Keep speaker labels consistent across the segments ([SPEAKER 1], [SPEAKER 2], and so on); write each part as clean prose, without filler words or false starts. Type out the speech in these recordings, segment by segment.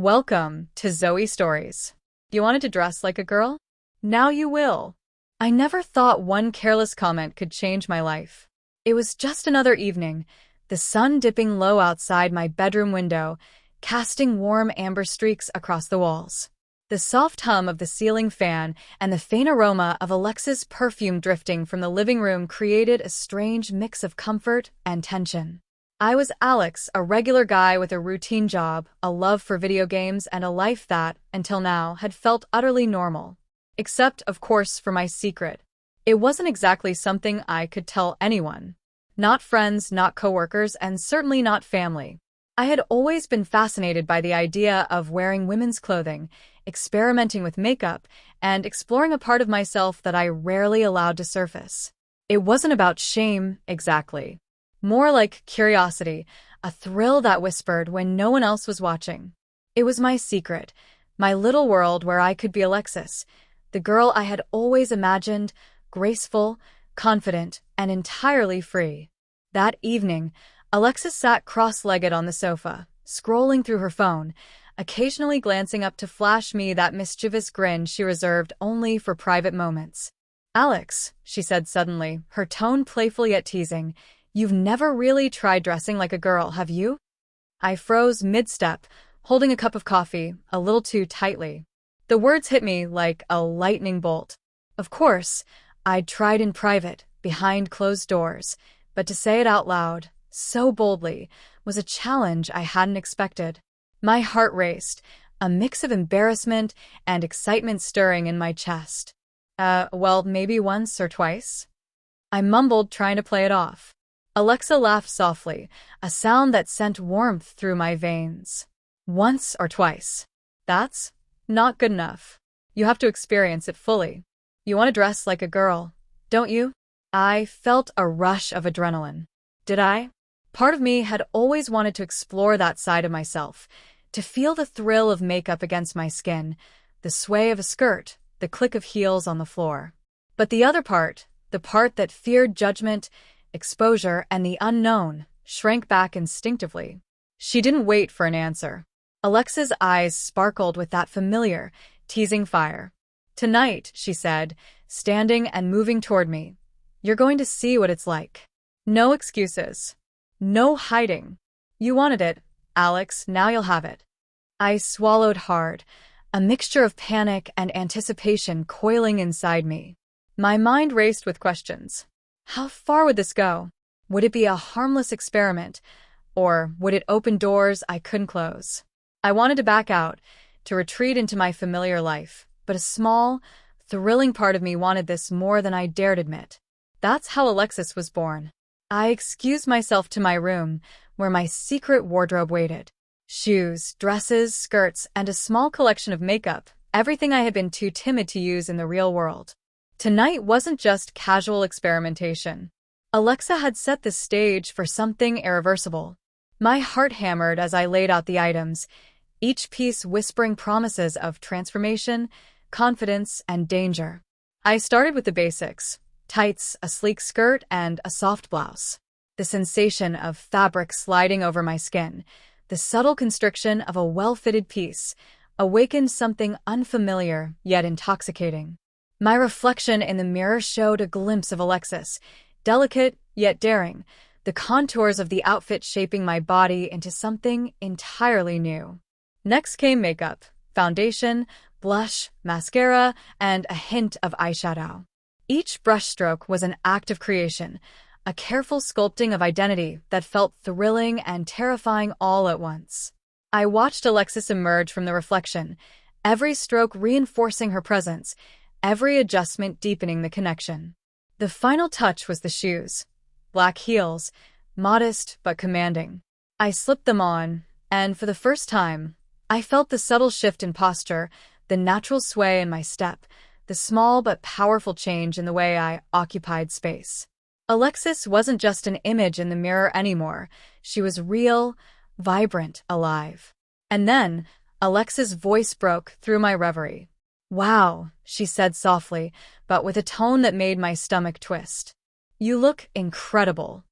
[SPEAKER 1] Welcome to Zoe Stories. You wanted to dress like a girl? Now you will. I never thought one careless comment could change my life. It was just another evening, the sun dipping low outside my bedroom window, casting warm amber streaks across the walls. The soft hum of the ceiling fan and the faint aroma of Alexa's perfume drifting from the living room created a strange mix of comfort and tension. I was Alex, a regular guy with a routine job, a love for video games, and a life that, until now, had felt utterly normal. Except, of course, for my secret. It wasn't exactly something I could tell anyone. Not friends, not coworkers, and certainly not family. I had always been fascinated by the idea of wearing women's clothing, experimenting with makeup, and exploring a part of myself that I rarely allowed to surface. It wasn't about shame, exactly. More like curiosity, a thrill that whispered when no one else was watching. It was my secret, my little world where I could be Alexis, the girl I had always imagined, graceful, confident, and entirely free. That evening, Alexis sat cross-legged on the sofa, scrolling through her phone, occasionally glancing up to flash me that mischievous grin she reserved only for private moments. "Alex," she said suddenly, her tone playful yet teasing, "you've never really tried dressing like a girl, have you?" I froze mid-step, holding a cup of coffee a little too tightly. The words hit me like a lightning bolt. Of course, I'd tried in private, behind closed doors, but to say it out loud, so boldly, was a challenge I hadn't expected. My heart raced, a mix of embarrassment and excitement stirring in my chest. Well, maybe once or twice. I mumbled, trying to play it off. Alexa laughed softly, a sound that sent warmth through my veins. "Once or twice. That's not good enough. You have to experience it fully. You want to dress like a girl, don't you?" I felt a rush of adrenaline. Did I? Part of me had always wanted to explore that side of myself, to feel the thrill of makeup against my skin, the sway of a skirt, the click of heels on the floor. But the other part, the part that feared judgment, exposure, and the unknown, shrank back instinctively. She didn't wait for an answer. Alexa's eyes sparkled with that familiar, teasing fire. "Tonight," she said, standing and moving toward me, "you're going to see what it's like. No excuses. No hiding. You wanted it, Alex, now you'll have it." I swallowed hard, a mixture of panic and anticipation coiling inside me. My mind raced with questions. How far would this go? Would it be a harmless experiment, or would it open doors I couldn't close? I wanted to back out, to retreat into my familiar life, but a small, thrilling part of me wanted this more than I dared admit. That's how Alexis was born. I excused myself to my room, where my secret wardrobe waited. Shoes, dresses, skirts, and a small collection of makeup, everything I had been too timid to use in the real world. Tonight wasn't just casual experimentation. Alexa had set the stage for something irreversible. My heart hammered as I laid out the items, each piece whispering promises of transformation, confidence, and danger. I started with the basics: tights, a sleek skirt, and a soft blouse. The sensation of fabric sliding over my skin, the subtle constriction of a well-fitted piece, awakened something unfamiliar yet intoxicating. My reflection in the mirror showed a glimpse of Alexis, delicate yet daring, the contours of the outfit shaping my body into something entirely new. Next came makeup, foundation, blush, mascara, and a hint of eyeshadow. Each brushstroke was an act of creation, a careful sculpting of identity that felt thrilling and terrifying all at once. I watched Alexis emerge from the reflection, every stroke reinforcing her presence, every adjustment deepening the connection. The final touch was the shoes. Black heels, modest but commanding. I slipped them on, and for the first time, I felt the subtle shift in posture, the natural sway in my step, the small but powerful change in the way I occupied space. Alexis wasn't just an image in the mirror anymore. She was real, vibrant, alive. And then, Alexa's voice broke through my reverie. "Wow," she said softly, but with a tone that made my stomach twist. "You look incredible."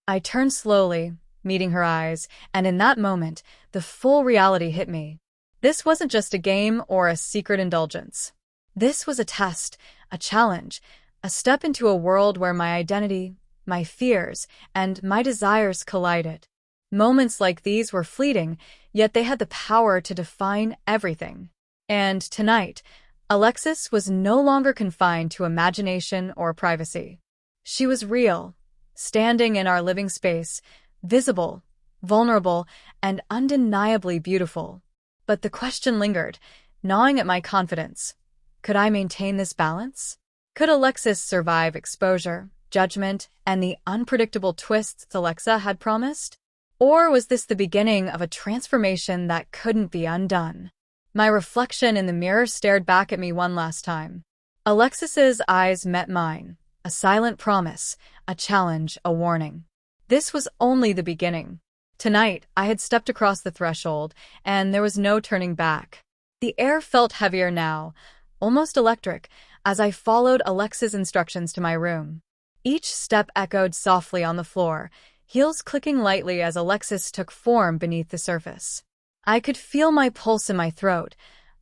[SPEAKER 1] I turned slowly, meeting her eyes, and in that moment, the full reality hit me. This wasn't just a game or a secret indulgence. This was a test, a challenge, a step into a world where my identity, my fears, and my desires collided. Moments like these were fleeting, yet they had the power to define everything. And tonight, Alexis was no longer confined to imagination or privacy. She was real, standing in our living space, visible, vulnerable, and undeniably beautiful. But the question lingered, gnawing at my confidence. Could I maintain this balance? Could Alexis survive exposure, judgment, and the unpredictable twists Alexa had promised? Or was this the beginning of a transformation that couldn't be undone? My reflection in the mirror stared back at me one last time. Alexis's eyes met mine, a silent promise, a challenge, a warning. This was only the beginning. Tonight, I had stepped across the threshold, and there was no turning back. The air felt heavier now, almost electric, as I followed Alexa's instructions to my room. Each step echoed softly on the floor, heels clicking lightly as Alexis took form beneath the surface. I could feel my pulse in my throat,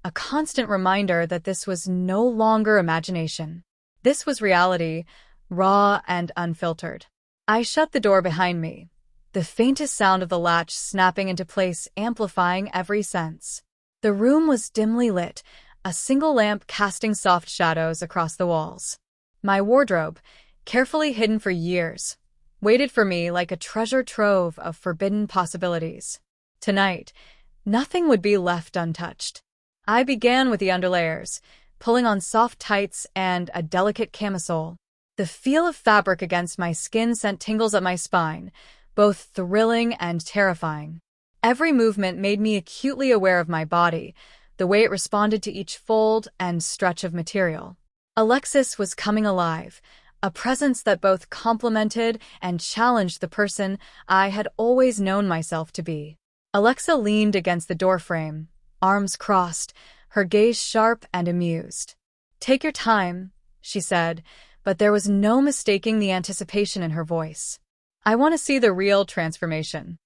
[SPEAKER 1] a constant reminder that this was no longer imagination. This was reality, raw and unfiltered. I shut the door behind me, the faintest sound of the latch snapping into place amplifying every sense. The room was dimly lit, a single lamp casting soft shadows across the walls. My wardrobe, carefully hidden for years, waited for me like a treasure trove of forbidden possibilities. Tonight, nothing would be left untouched. I began with the underlayers, pulling on soft tights and a delicate camisole. The feel of fabric against my skin sent tingles up my spine, both thrilling and terrifying. Every movement made me acutely aware of my body, the way it responded to each fold and stretch of material. Alexis was coming alive, a presence that both complemented and challenged the person I had always known myself to be. Alexa leaned against the doorframe, arms crossed, her gaze sharp and amused. "Take your time," she said, but there was no mistaking the anticipation in her voice. "I want to see the real transformation."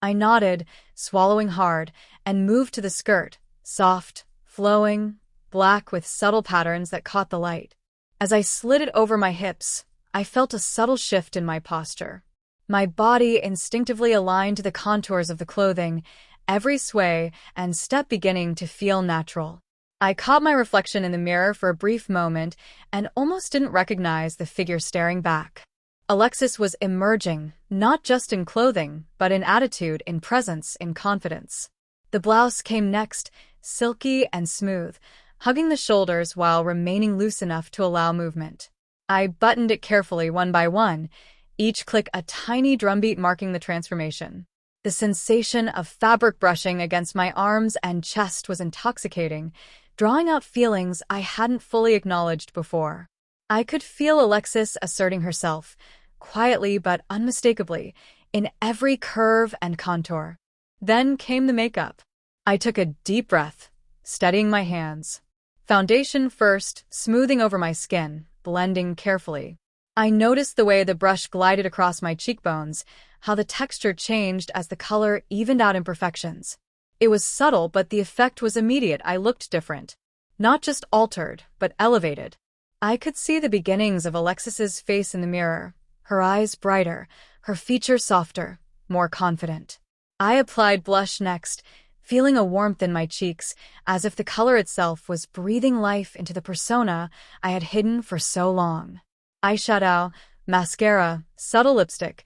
[SPEAKER 1] I nodded, swallowing hard, and moved to the skirt, soft, flowing, black with subtle patterns that caught the light. As I slid it over my hips, I felt a subtle shift in my posture. My body instinctively aligned to the contours of the clothing, every sway and step beginning to feel natural. I caught my reflection in the mirror for a brief moment and almost didn't recognize the figure staring back. Alexis was emerging, not just in clothing, but in attitude, in presence, in confidence. The blouse came next, silky and smooth, hugging the shoulders while remaining loose enough to allow movement. I buttoned it carefully one by one, each click a tiny drumbeat marking the transformation. The sensation of fabric brushing against my arms and chest was intoxicating, drawing out feelings I hadn't fully acknowledged before. I could feel Alexis asserting herself, quietly but unmistakably, in every curve and contour. Then came the makeup. I took a deep breath, steadying my hands. Foundation first, smoothing over my skin, blending carefully. I noticed the way the brush glided across my cheekbones, how the texture changed as the color evened out imperfections. It was subtle, but the effect was immediate. I looked different. Not just altered, but elevated. I could see the beginnings of Alexis's face in the mirror, her eyes brighter, her features softer, more confident. I applied blush next, feeling a warmth in my cheeks, as if the color itself was breathing life into the persona I had hidden for so long. Eyeshadow, mascara, subtle lipstick.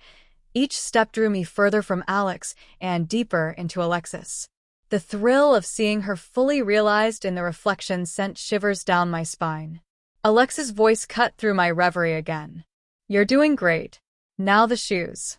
[SPEAKER 1] Each step drew me further from Alex and deeper into Alexis. The thrill of seeing her fully realized in the reflection sent shivers down my spine. Alexa's voice cut through my reverie again. "You're doing great. Now the shoes."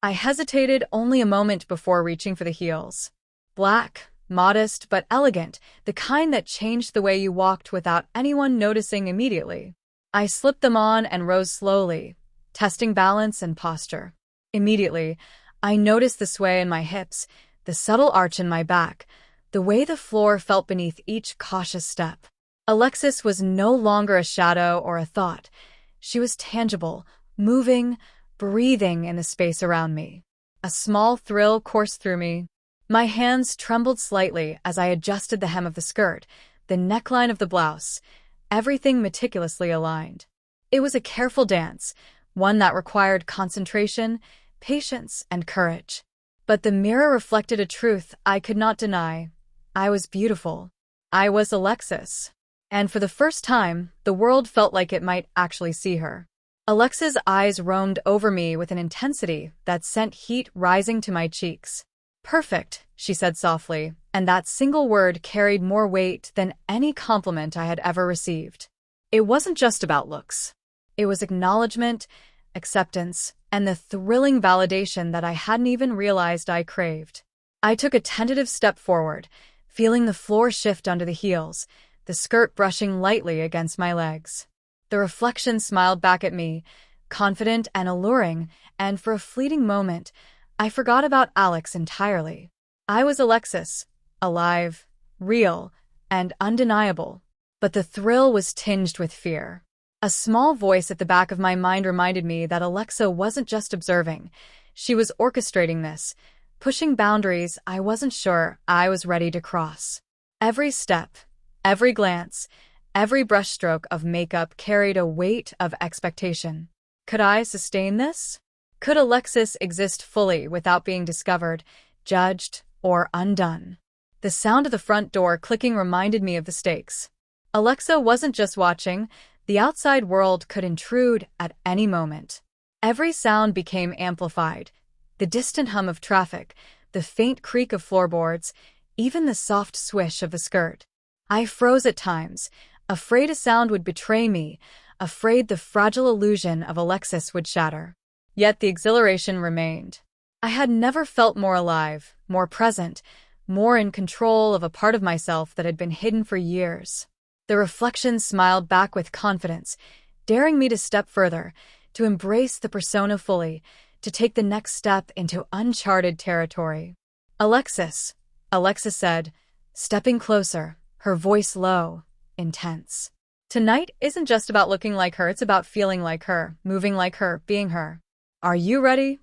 [SPEAKER 1] I hesitated only a moment before reaching for the heels. Black, modest, but elegant, the kind that changed the way you walked without anyone noticing immediately. I slipped them on and rose slowly, testing balance and posture. Immediately, I noticed the sway in my hips, the subtle arch in my back, the way the floor felt beneath each cautious step. Alexis was no longer a shadow or a thought. She was tangible, moving, breathing in the space around me. A small thrill coursed through me. My hands trembled slightly as I adjusted the hem of the skirt, the neckline of the blouse, everything meticulously aligned. It was a careful dance, one that required concentration, patience, and courage. But the mirror reflected a truth I could not deny. I was beautiful. I was Alexis. And for the first time, the world felt like it might actually see her. Alexa's eyes roamed over me with an intensity that sent heat rising to my cheeks. "Perfect," she said softly, and that single word carried more weight than any compliment I had ever received. It wasn't just about looks. It was acknowledgement, acceptance, and the thrilling validation that I hadn't even realized I craved. I took a tentative step forward, feeling the floor shift under the heels, the skirt brushing lightly against my legs. The reflection smiled back at me, confident and alluring, and for a fleeting moment, I forgot about Alex entirely. I was Alexis, alive, real, and undeniable. But the thrill was tinged with fear. A small voice at the back of my mind reminded me that Alexa wasn't just observing. She was orchestrating this, pushing boundaries I wasn't sure I was ready to cross. Every step, every glance, every brushstroke of makeup carried a weight of expectation. Could I sustain this? Could Alexis exist fully without being discovered, judged, or undone? The sound of the front door clicking reminded me of the stakes. Alexa wasn't just watching. The outside world could intrude at any moment. Every sound became amplified. The distant hum of traffic, the faint creak of floorboards, even the soft swish of the skirt. I froze at times, afraid a sound would betray me, afraid the fragile illusion of Alexis would shatter. Yet the exhilaration remained. I had never felt more alive, more present, more in control of a part of myself that had been hidden for years. The reflection smiled back with confidence, daring me to step further, to embrace the persona fully, to take the next step into uncharted territory. "Alexis," Alexa said, stepping closer, her voice low, intense. "Tonight isn't just about looking like her, it's about feeling like her, moving like her, being her. Are you ready?"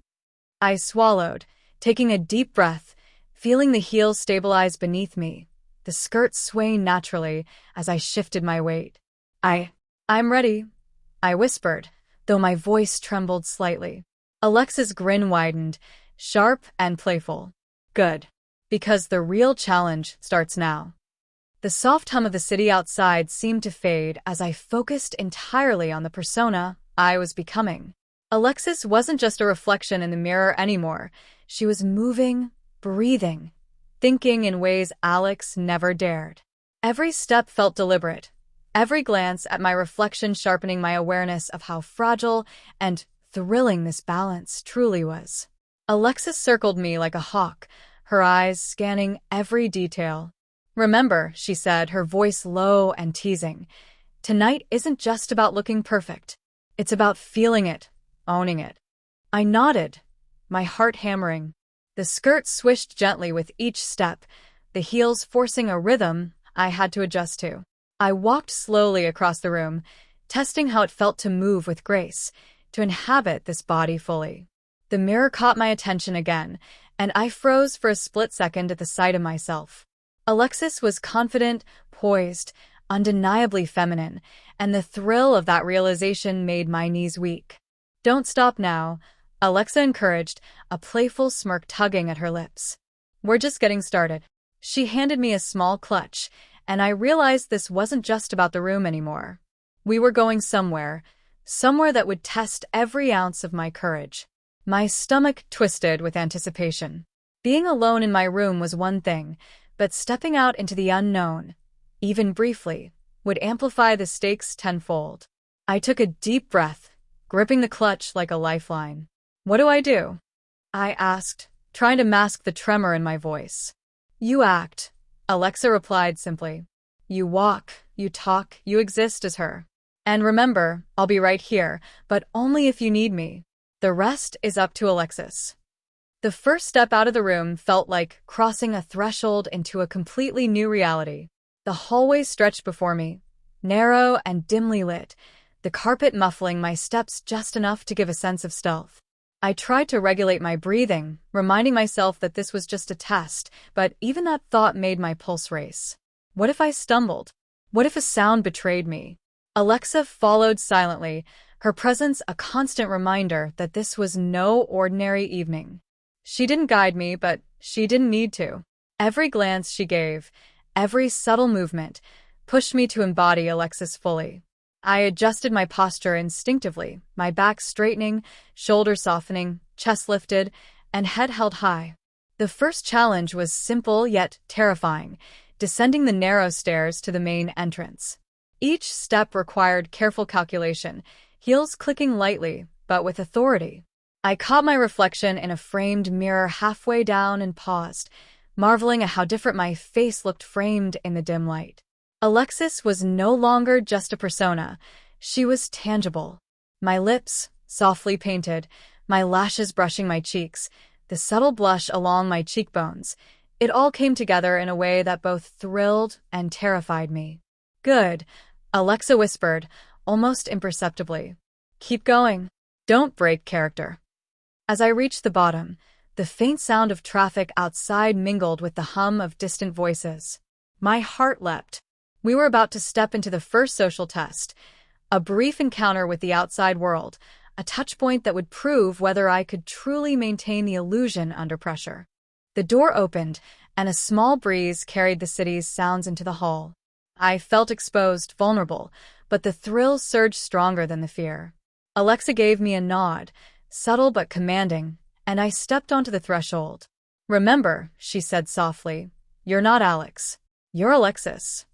[SPEAKER 1] I swallowed, taking a deep breath, feeling the heels stabilize beneath me, the skirt sway naturally as I shifted my weight. I'm ready," I whispered, though my voice trembled slightly. Alexa's grin widened, sharp and playful. "Good. Because the real challenge starts now." The soft hum of the city outside seemed to fade as I focused entirely on the persona I was becoming. Alexis wasn't just a reflection in the mirror anymore. She was moving, breathing, thinking in ways Alex never dared. Every step felt deliberate, every glance at my reflection sharpening my awareness of how fragile and thrilling this balance truly was. Alexis circled me like a hawk, her eyes scanning every detail. "Remember," she said, her voice low and teasing, "tonight isn't just about looking perfect. It's about feeling it, owning it." I nodded, my heart hammering. The skirt swished gently with each step, the heels forcing a rhythm I had to adjust to. I walked slowly across the room, testing how it felt to move with grace, to inhabit this body fully. The mirror caught my attention again, and I froze for a split second at the sight of myself. Alexis was confident, poised, undeniably feminine, and the thrill of that realization made my knees weak. "Don't stop now," Alexa encouraged, a playful smirk tugging at her lips. "We're just getting started." She handed me a small clutch, and I realized this wasn't just about the room anymore. We were going somewhere that would test every ounce of my courage. My stomach twisted with anticipation. Being alone in my room was one thing, but stepping out into the unknown, even briefly, would amplify the stakes tenfold. I took a deep breath, gripping the clutch like a lifeline. "What do I do?" I asked, trying to mask the tremor in my voice. "You act," Alexa replied simply. "You walk, you talk, you exist as her. And remember, I'll be right here, but only if you need me. The rest is up to Alexis." The first step out of the room felt like crossing a threshold into a completely new reality. The hallway stretched before me, narrow and dimly lit, the carpet muffling my steps just enough to give a sense of stealth. I tried to regulate my breathing, reminding myself that this was just a test, but even that thought made my pulse race. What if I stumbled? What if a sound betrayed me? Alexa followed silently, her presence a constant reminder that this was no ordinary evening. She didn't guide me, but she didn't need to. Every glance she gave, every subtle movement, pushed me to embody Alexis fully. I adjusted my posture instinctively, my back straightening, shoulders softening, chest lifted, and head held high. The first challenge was simple yet terrifying, descending the narrow stairs to the main entrance. Each step required careful calculation, heels clicking lightly, but with authority. I caught my reflection in a framed mirror halfway down and paused, marveling at how different my face looked framed in the dim light. Alexis was no longer just a persona. She was tangible. My lips, softly painted, my lashes brushing my cheeks, the subtle blush along my cheekbones. It all came together in a way that both thrilled and terrified me. "Good," Alexa whispered, almost imperceptibly. "Keep going. Don't break character." As I reached the bottom, the faint sound of traffic outside mingled with the hum of distant voices. My heart leapt. We were about to step into the first social test, a brief encounter with the outside world, a touchpoint that would prove whether I could truly maintain the illusion under pressure. The door opened, and a small breeze carried the city's sounds into the hall. I felt exposed, vulnerable, but the thrill surged stronger than the fear. Alexa gave me a nod, subtle but commanding, and I stepped onto the threshold. "Remember," she said softly, "you're not Alex. You're Alexis."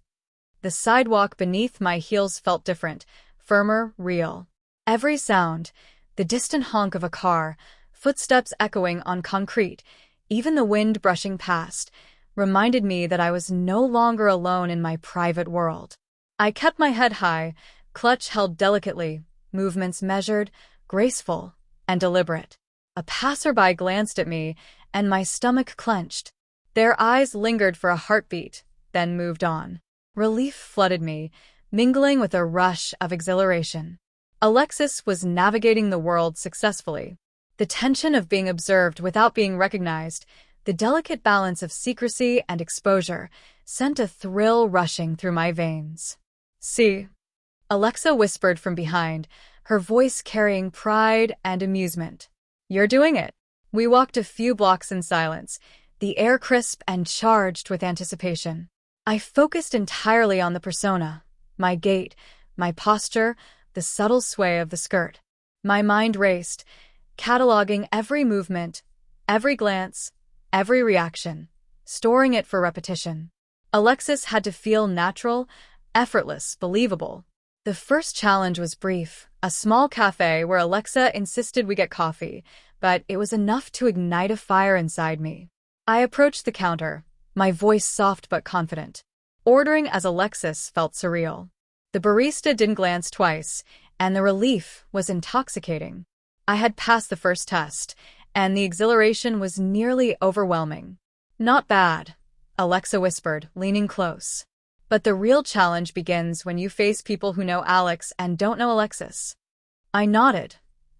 [SPEAKER 1] The sidewalk beneath my heels felt different, firmer, real. Every sound, the distant honk of a car, footsteps echoing on concrete, even the wind brushing past, reminded me that I was no longer alone in my private world. I kept my head high, clutch held delicately, movements measured, graceful, and deliberate. A passerby glanced at me, and my stomach clenched. Their eyes lingered for a heartbeat, then moved on. Relief flooded me, mingling with a rush of exhilaration. Alexis was navigating the world successfully. The tension of being observed without being recognized, the delicate balance of secrecy and exposure, sent a thrill rushing through my veins. "See," Alexa whispered from behind, her voice carrying pride and amusement. "You're doing it." We walked a few blocks in silence, the air crisp and charged with anticipation. I focused entirely on the persona, my gait, my posture, the subtle sway of the skirt. My mind raced, cataloging every movement, every glance, every reaction, storing it for repetition. Alexis had to feel natural, effortless, believable. The first challenge was brief, a small cafe where Alexa insisted we get coffee, but it was enough to ignite a fire inside me. I approached the counter, my voice soft but confident. Ordering as Alexis felt surreal. The barista didn't glance twice, and the relief was intoxicating. I had passed the first test, and the exhilaration was nearly overwhelming. "Not bad," Alexa whispered, leaning close. "But the real challenge begins when you face people who know Alex and don't know Alexis." I nodded,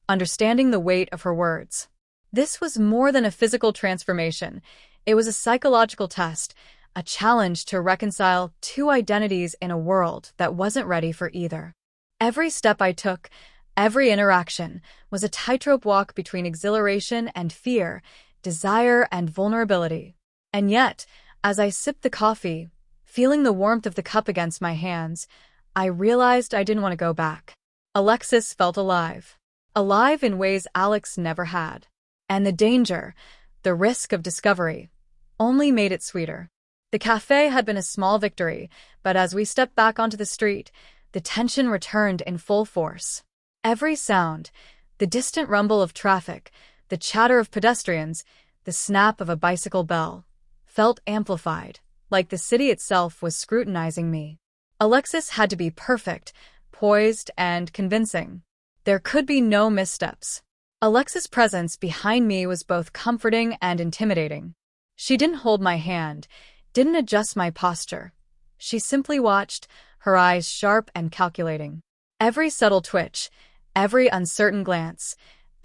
[SPEAKER 1] understanding the weight of her words. This was more than a physical transformation. It was a psychological test, a challenge to reconcile two identities in a world that wasn't ready for either. Every step I took, every interaction, was a tightrope walk between exhilaration and fear, desire and vulnerability. And yet, as I sipped the coffee, feeling the warmth of the cup against my hands, I realized I didn't want to go back. Alexis felt alive. Alive in ways Alex never had. And the danger, the risk of discovery, only made it sweeter. The cafe had been a small victory, but as we stepped back onto the street, the tension returned in full force. Every sound, the distant rumble of traffic, the chatter of pedestrians, the snap of a bicycle bell, felt amplified, like the city itself was scrutinizing me. Alexis had to be perfect, poised, and convincing. There could be no missteps. Alexis' presence behind me was both comforting and intimidating. She didn't hold my hand, didn't adjust my posture. She simply watched, her eyes sharp and calculating. Every subtle twitch, every uncertain glance,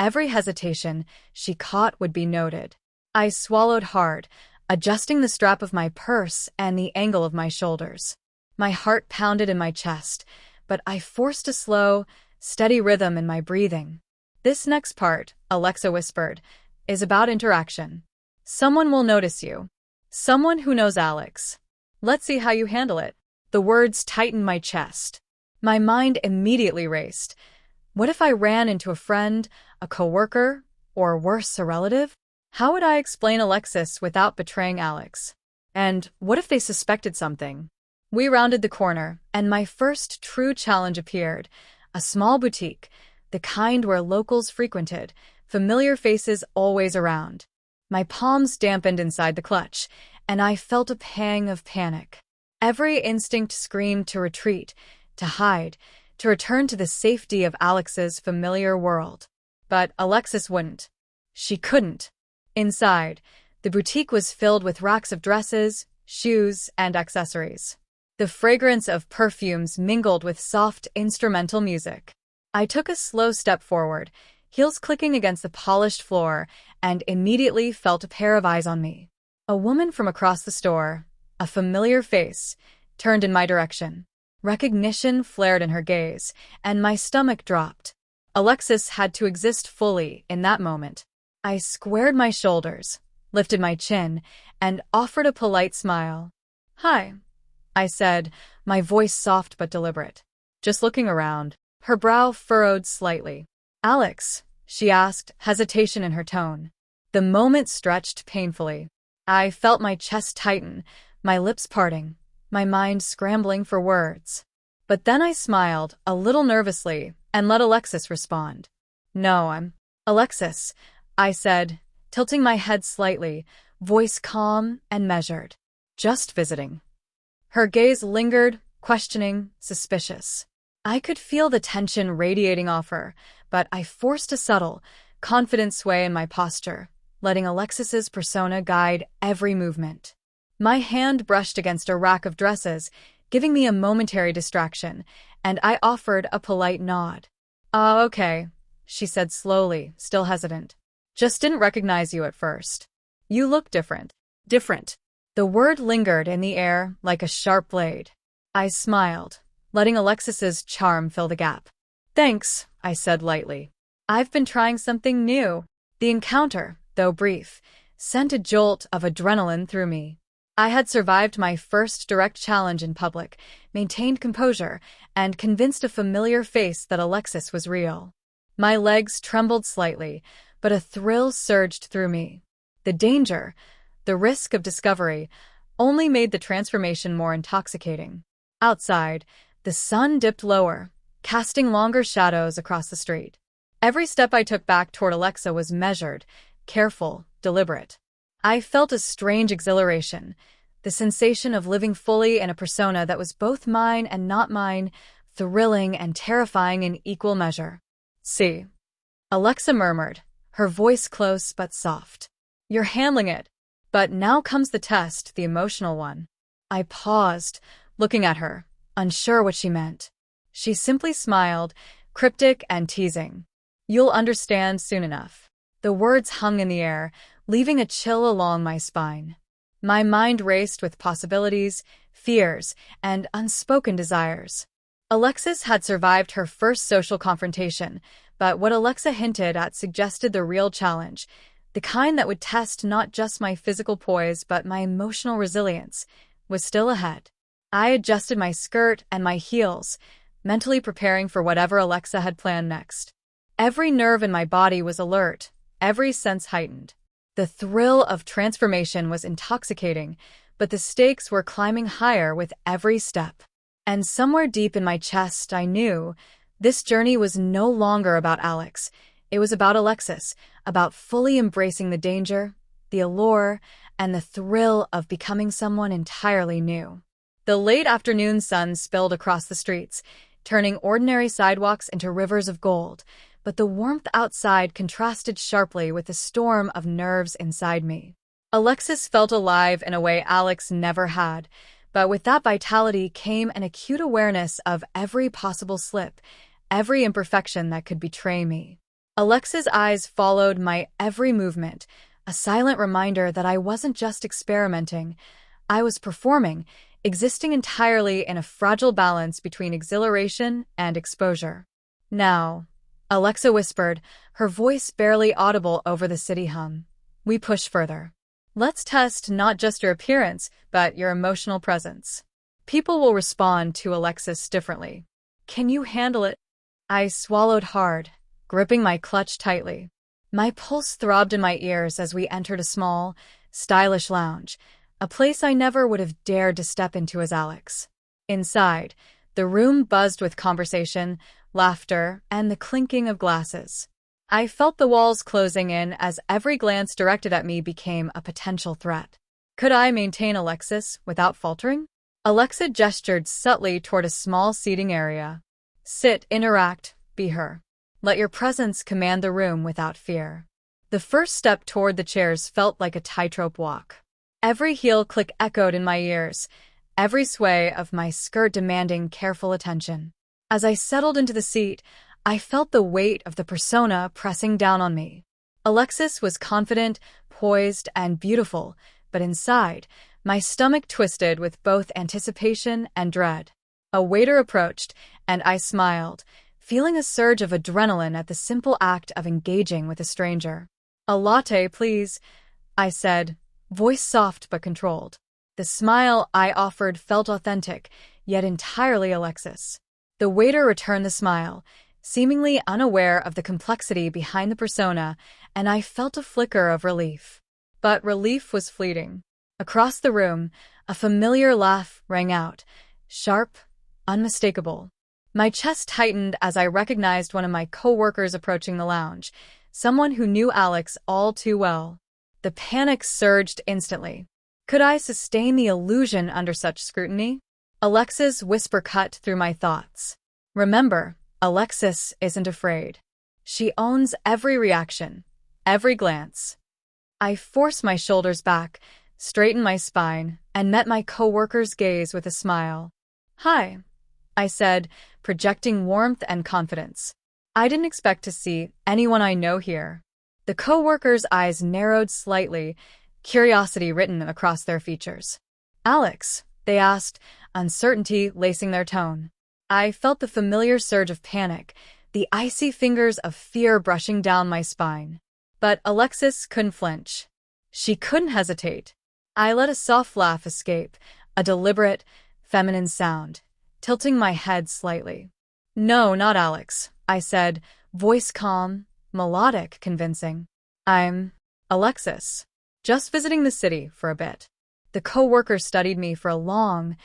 [SPEAKER 1] Every hesitation she caught would be noted. I swallowed hard, adjusting the strap of my purse and the angle of my shoulders. My heart pounded in my chest, but I forced a slow, steady rhythm in my breathing. "This next part," Alexa whispered, "is about interaction. Someone will notice you. Someone who knows Alex. Let's see how you handle it." The words tightened my chest. My mind immediately raced. What if I ran into a friend, a coworker, or worse, a relative? How would I explain Alexis without betraying Alex? And what if they suspected something? We rounded the corner, and my first true challenge appeared. A small boutique, the kind where locals frequented, familiar faces always around. My palms dampened inside the clutch, and I felt a pang of panic. Every instinct screamed to retreat, to hide, to return to the safety of Alex's familiar world. But Alexis wouldn't. She couldn't. Inside, the boutique was filled with racks of dresses, shoes, and accessories. The fragrance of perfumes mingled with soft instrumental music. I took a slow step forward, heels clicking against the polished floor, and immediately felt a pair of eyes on me. A woman from across the store, a familiar face, turned in my direction. Recognition flared in her gaze, and my stomach dropped. Alexis had to exist fully in that moment. I squared my shoulders, lifted my chin, and offered a polite smile. "Hi," I said, my voice soft but deliberate. "Just looking around." Her brow furrowed slightly. "Alex?" she asked, hesitation in her tone. The moment stretched painfully. I felt my chest tighten, my lips parting, my mind scrambling for words. But then I smiled, a little nervously, and let Alexis respond. "No, I'm Alexis," I said, tilting my head slightly, voice calm and measured. "Just visiting." Her gaze lingered, questioning, suspicious. I could feel the tension radiating off her, but I forced a subtle, confident sway in my posture, letting Alexis's persona guide every movement. My hand brushed against a rack of dresses, giving me a momentary distraction, and I offered a polite nod. Okay," she said slowly, still hesitant. "Just didn't recognize you at first. You look different." Different. The word lingered in the air like a sharp blade. I smiled, letting Alexis's charm fill the gap. "Thanks," I said lightly. "I've been trying something new." The encounter, though brief, sent a jolt of adrenaline through me. I had survived my first direct challenge in public, maintained composure, and convinced a familiar face that Alexis was real. My legs trembled slightly, but a thrill surged through me. The danger, the risk of discovery, only made the transformation more intoxicating. Outside, the sun dipped lower, casting longer shadows across the street. Every step I took back toward Alexa was measured, careful, deliberate. I felt a strange exhilaration, the sensation of living fully in a persona that was both mine and not mine, thrilling and terrifying in equal measure. "See," Alexa murmured, her voice close but soft. "You're handling it. But now comes the test, the emotional one." I paused, looking at her, unsure what she meant. She simply smiled, cryptic and teasing. "You'll understand soon enough." The words hung in the air, leaving a chill along my spine. My mind raced with possibilities, fears, and unspoken desires. Alexis had survived her first social confrontation, but what Alexa hinted at suggested the real challenge, the kind that would test not just my physical poise but my emotional resilience, was still ahead. I adjusted my skirt and my heels, mentally preparing for whatever Alexa had planned next. Every nerve in my body was alert, every sense heightened. The thrill of transformation was intoxicating, but the stakes were climbing higher with every step. And somewhere deep in my chest, I knew this journey was no longer about Alex. It was about Alexis, about fully embracing the danger, the allure, and the thrill of becoming someone entirely new. The late afternoon sun spilled across the streets, turning ordinary sidewalks into rivers of gold, but the warmth outside contrasted sharply with the storm of nerves inside me. Alexis felt alive in a way Alex never had, but with that vitality came an acute awareness of every possible slip, every imperfection that could betray me. Alexa's eyes followed my every movement, a silent reminder that I wasn't just experimenting. I was performing, existing entirely in a fragile balance between exhilaration and exposure. Now, Alexa whispered, her voice barely audible over the city hum. We push further. Let's test not just your appearance, but your emotional presence. People will respond to Alexis differently. Can you handle it? I swallowed hard, gripping my clutch tightly. My pulse throbbed in my ears as we entered a small, stylish lounge, a place I never would have dared to step into as Alex. Inside, the room buzzed with conversation, laughter, and the clinking of glasses. I felt the walls closing in as every glance directed at me became a potential threat. Could I maintain Alexis without faltering? Alexa gestured subtly toward a small seating area. Sit, interact, be her. Let your presence command the room without fear. The first step toward the chairs felt like a tightrope walk. Every heel click echoed in my ears, every sway of my skirt demanding careful attention. As I settled into the seat, I felt the weight of the persona pressing down on me. Alexis was confident, poised, and beautiful, but inside, my stomach twisted with both anticipation and dread. A waiter approached, and I smiled, feeling a surge of adrenaline at the simple act of engaging with a stranger. A latte, please, I said, voice soft but controlled. The smile I offered felt authentic, yet entirely Alexis. The waiter returned the smile, seemingly unaware of the complexity behind the persona, and I felt a flicker of relief. But relief was fleeting. Across the room, a familiar laugh rang out, sharp, unmistakable. My chest tightened as I recognized one of my co-workers approaching the lounge, someone who knew Alex all too well. The panic surged instantly. Could I sustain the illusion under such scrutiny? Alexa's whisper cut through my thoughts. Remember, Alexis isn't afraid. She owns every reaction, every glance. I forced my shoulders back, straightened my spine, and met my co-worker's gaze with a smile. Hi, I said, projecting warmth and confidence. I didn't expect to see anyone I know here. The co-worker's eyes narrowed slightly, curiosity written across their features. Alex, they asked, uncertainty lacing their tone. I felt the familiar surge of panic, the icy fingers of fear brushing down my spine. But Alexis couldn't flinch. She couldn't hesitate. I let a soft laugh escape, a deliberate, feminine sound, tilting my head slightly. No, not Alex, I said, voice calm, melodic, convincing. I'm Alexis. Just visiting the city for a bit. The co-worker studied me for a long,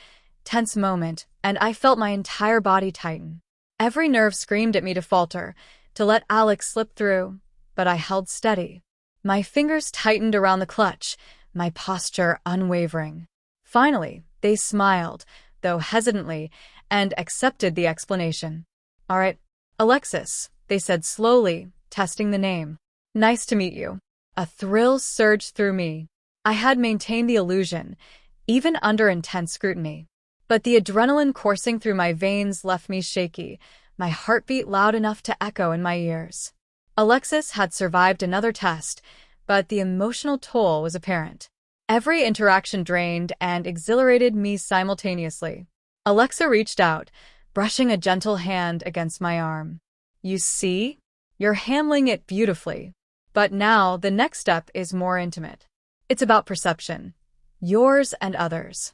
[SPEAKER 1] tense moment, and I felt my entire body tighten. Every nerve screamed at me to falter, to let Alex slip through, but I held steady. My fingers tightened around the clutch, my posture unwavering. Finally, they smiled, though hesitantly, and accepted the explanation. All right, Alexis, they said slowly, testing the name. Nice to meet you. A thrill surged through me. I had maintained the illusion, even under intense scrutiny. But the adrenaline coursing through my veins left me shaky, my heartbeat loud enough to echo in my ears. Alexis had survived another test, but the emotional toll was apparent. Every interaction drained and exhilarated me simultaneously. Alexa reached out, brushing a gentle hand against my arm. You see? You're handling it beautifully. But now the next step is more intimate. It's about perception. Yours and others.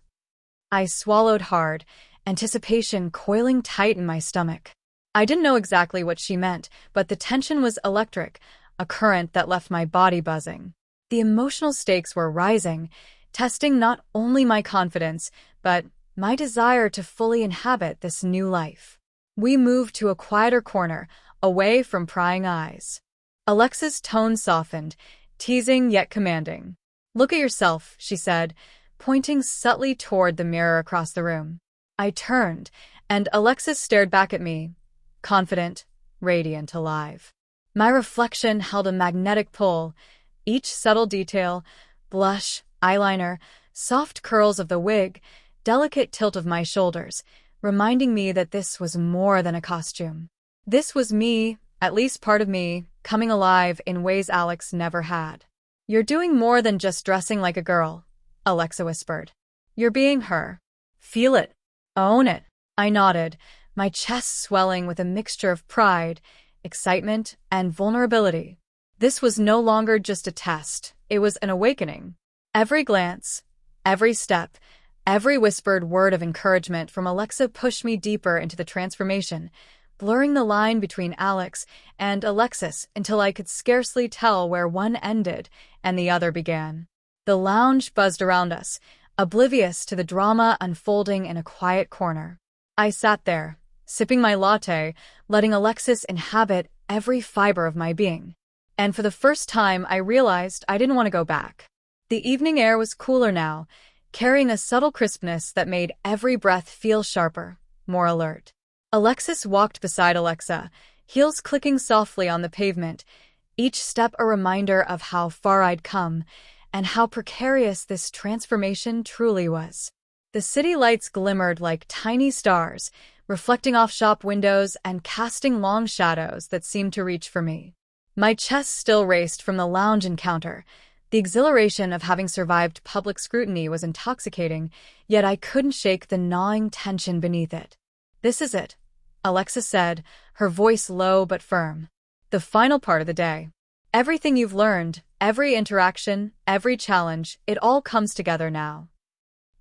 [SPEAKER 1] I swallowed hard, anticipation coiling tight in my stomach. I didn't know exactly what she meant, but the tension was electric, a current that left my body buzzing. The emotional stakes were rising, testing not only my confidence, but my desire to fully inhabit this new life. We moved to a quieter corner, away from prying eyes. Alexa's tone softened, teasing yet commanding. Look at yourself, she said, pointing subtly toward the mirror across the room. I turned, and Alexis stared back at me, confident, radiant, alive. My reflection held a magnetic pull, each subtle detail, blush, eyeliner, soft curls of the wig, delicate tilt of my shoulders, reminding me that this was more than a costume. This was me, at least part of me, coming alive in ways Alex never had. "You're doing more than just dressing like a girl," Alexa whispered. "You're being her. Feel it. Own it." I nodded, my chest swelling with a mixture of pride, excitement, and vulnerability. This was no longer just a test, it was an awakening. Every glance, every step, every whispered word of encouragement from Alexa pushed me deeper into the transformation, blurring the line between Alex and Alexis until I could scarcely tell where one ended and the other began. The lounge buzzed around us, oblivious to the drama unfolding in a quiet corner. I sat there, sipping my latte, letting Alexis inhabit every fiber of my being. And for the first time, I realized I didn't want to go back. The evening air was cooler now, carrying a subtle crispness that made every breath feel sharper, more alert. Alexis walked beside Alexa, heels clicking softly on the pavement, each step a reminder of how far I'd come and how precarious this transformation truly was. The city lights glimmered like tiny stars, reflecting off shop windows and casting long shadows that seemed to reach for me. My chest still raced from the lounge encounter. The exhilaration of having survived public scrutiny was intoxicating, yet I couldn't shake the gnawing tension beneath it. "This is it," Alexa said, her voice low but firm. "The final part of the day. Everything you've learned, every interaction, every challenge, it all comes together now."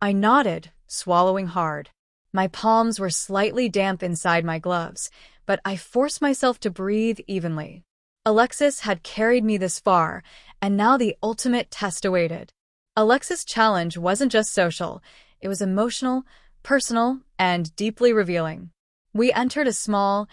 [SPEAKER 1] I nodded, swallowing hard. My palms were slightly damp inside my gloves, but I forced myself to breathe evenly. Alexis had carried me this far, and now the ultimate test awaited. Alexis' challenge wasn't just social, it was emotional, personal, and deeply revealing. We entered a small,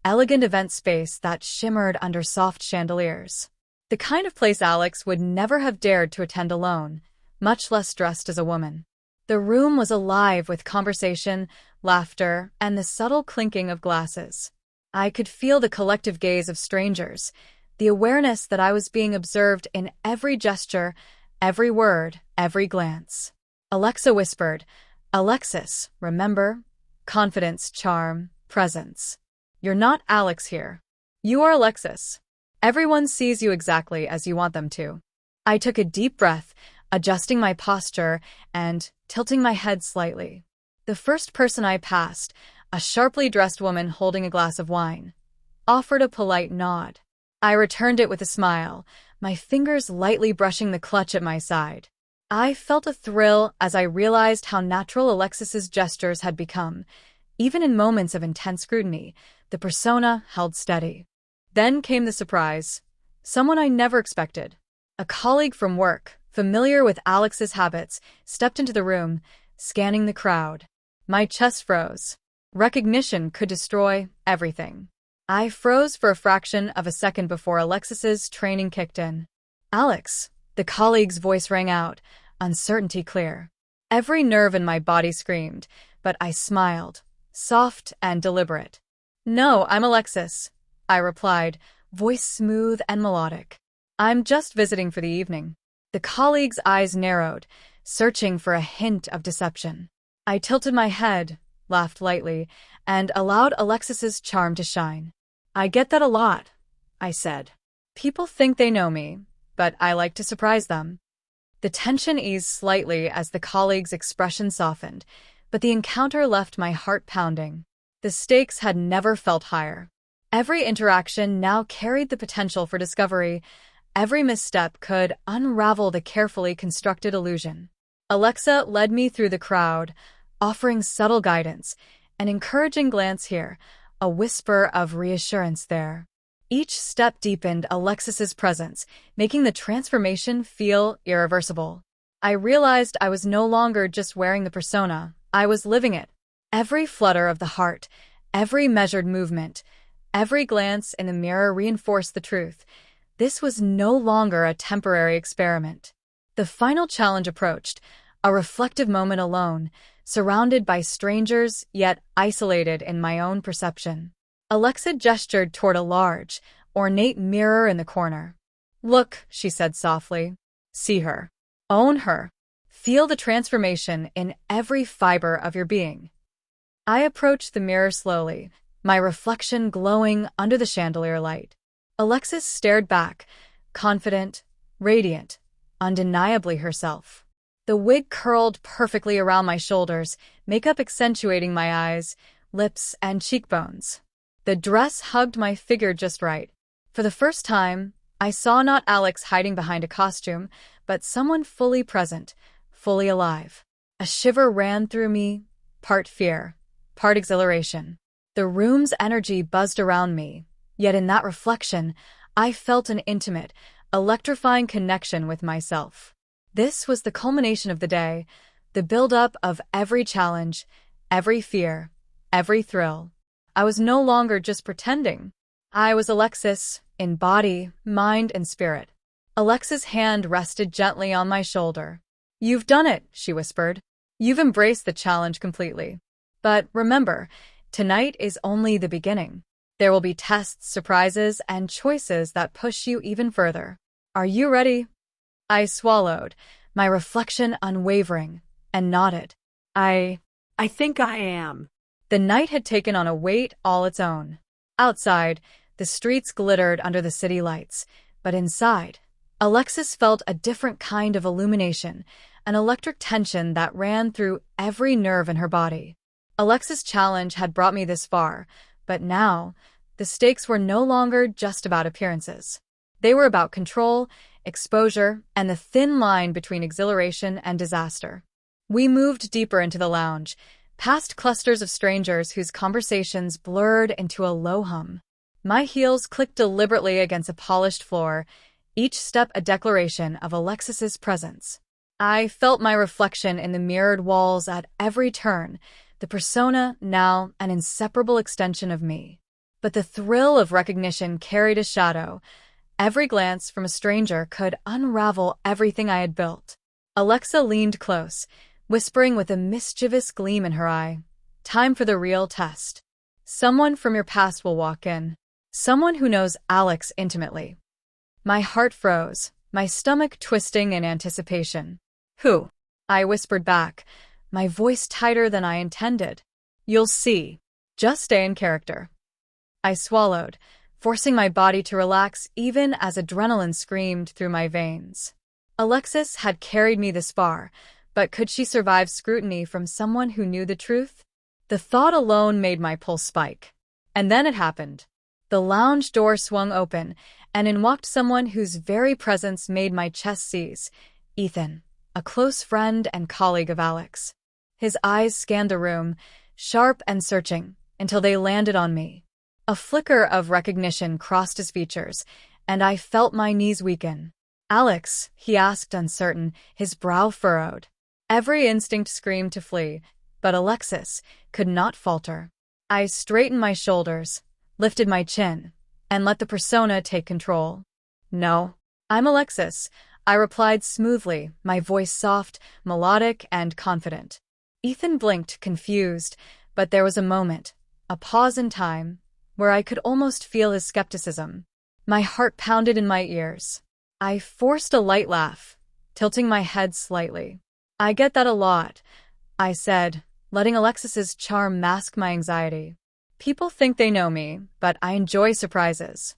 [SPEAKER 1] elegant event space that shimmered under soft chandeliers. The kind of place Alex would never have dared to attend alone, much less dressed as a woman. The room was alive with conversation, laughter, and the subtle clinking of glasses. I could feel the collective gaze of strangers, the awareness that I was being observed in every gesture, every word, every glance. Alexa whispered, "Alexis, remember? Confidence, charm, presence. You're not Alex here. You are Alexis. Everyone sees you exactly as you want them to." I took a deep breath, adjusting my posture and tilting my head slightly. The first person I passed, a sharply dressed woman holding a glass of wine, offered a polite nod. I returned it with a smile, my fingers lightly brushing the clutch at my side. I felt a thrill as I realized how natural Alexis's gestures had become. Even in moments of intense scrutiny, the persona held steady. Then came the surprise. Someone I never expected. A colleague from work, familiar with Alex's habits, stepped into the room, scanning the crowd. My chest froze. Recognition could destroy everything. I froze for a fraction of a second before Alexis's training kicked in. "Alex," the colleague's voice rang out, uncertainty clear. Every nerve in my body screamed, but I smiled, soft and deliberate. "No, I'm Alexis," I replied, voice smooth and melodic. "I'm just visiting for the evening." The colleague's eyes narrowed, searching for a hint of deception. I tilted my head, laughed lightly, and allowed Alexis's charm to shine. "I get that a lot," I said. "People think they know me, but I like to surprise them." The tension eased slightly as the colleague's expression softened, but the encounter left my heart pounding. The stakes had never felt higher. Every interaction now carried the potential for discovery. Every misstep could unravel the carefully constructed illusion. Alexa led me through the crowd, offering subtle guidance, an encouraging glance here, a whisper of reassurance there. Each step deepened Alexis's presence, making the transformation feel irreversible. I realized I was no longer just wearing the persona, I was living it. Every flutter of the heart, every measured movement, every glance in the mirror reinforced the truth. This was no longer a temporary experiment. The final challenge approached, a reflective moment alone, surrounded by strangers yet isolated in my own perception. Alexa gestured toward a large, ornate mirror in the corner. "Look," she said softly. "See her. Own her. Feel the transformation in every fiber of your being." I approached the mirror slowly, my reflection glowing under the chandelier light. Alexis stared back, confident, radiant, undeniably herself. The wig curled perfectly around my shoulders, makeup accentuating my eyes, lips, and cheekbones. The dress hugged my figure just right. For the first time, I saw not Alex hiding behind a costume, but someone fully present, fully alive. A shiver ran through me, part fear, part exhilaration. The room's energy buzzed around me, yet in that reflection, I felt an intimate, electrifying connection with myself. This was the culmination of the day, the build-up of every challenge, every fear, every thrill. I was no longer just pretending. I was Alexis, in body, mind, and spirit. Alexis' hand rested gently on my shoulder. "You've done it," she whispered. "You've embraced the challenge completely. But remember, tonight is only the beginning. There will be tests, surprises, and choices that push you even further. Are you ready?" I swallowed, my reflection unwavering, and nodded. I
[SPEAKER 2] think I am.
[SPEAKER 1] The night had taken on a weight all its own. Outside, the streets glittered under the city lights, but inside, Alexis felt a different kind of illumination, an electric tension that ran through every nerve in her body. Alexis' challenge had brought me this far, but now, the stakes were no longer just about appearances. They were about control, exposure, and the thin line between exhilaration and disaster. We moved deeper into the lounge, past clusters of strangers whose conversations blurred into a low hum. My heels clicked deliberately against a polished floor, each step a declaration of Alexis's presence. I felt my reflection in the mirrored walls at every turn, the persona now an inseparable extension of me. But the thrill of recognition carried a shadow. Every glance from a stranger could unravel everything I had built. Alexa leaned close, whispering with a mischievous gleam in her eye. "Time for the real test. Someone from your past will walk in. Someone who knows Alex intimately." My heart froze, my stomach twisting in anticipation. "Who?" I whispered back, my voice tighter than I intended. "You'll see. Just stay in character." I swallowed, forcing my body to relax even as adrenaline screamed through my veins. Alexis had carried me this far, but could she survive scrutiny from someone who knew the truth? The thought alone made my pulse spike. And then it happened. The lounge door swung open, and in walked someone whose very presence made my chest seize. Ethan, a close friend and colleague of Alex. His eyes scanned the room, sharp and searching, until they landed on me. A flicker of recognition crossed his features, and I felt my knees weaken. "Alex?" he asked, uncertain, his brow furrowed. Every instinct screamed to flee, but Alexis could not falter. I straightened my shoulders, lifted my chin, and let the persona take control. "No, I'm Alexis," I replied smoothly, my voice soft, melodic, and confident. Ethan blinked, confused, but there was a moment, a pause in time, where I could almost feel his skepticism. My heart pounded in my ears. I forced a light laugh, tilting my head slightly. "I get that a lot," I said, letting Alexis's charm mask my anxiety. "People think they know me, but I enjoy surprises."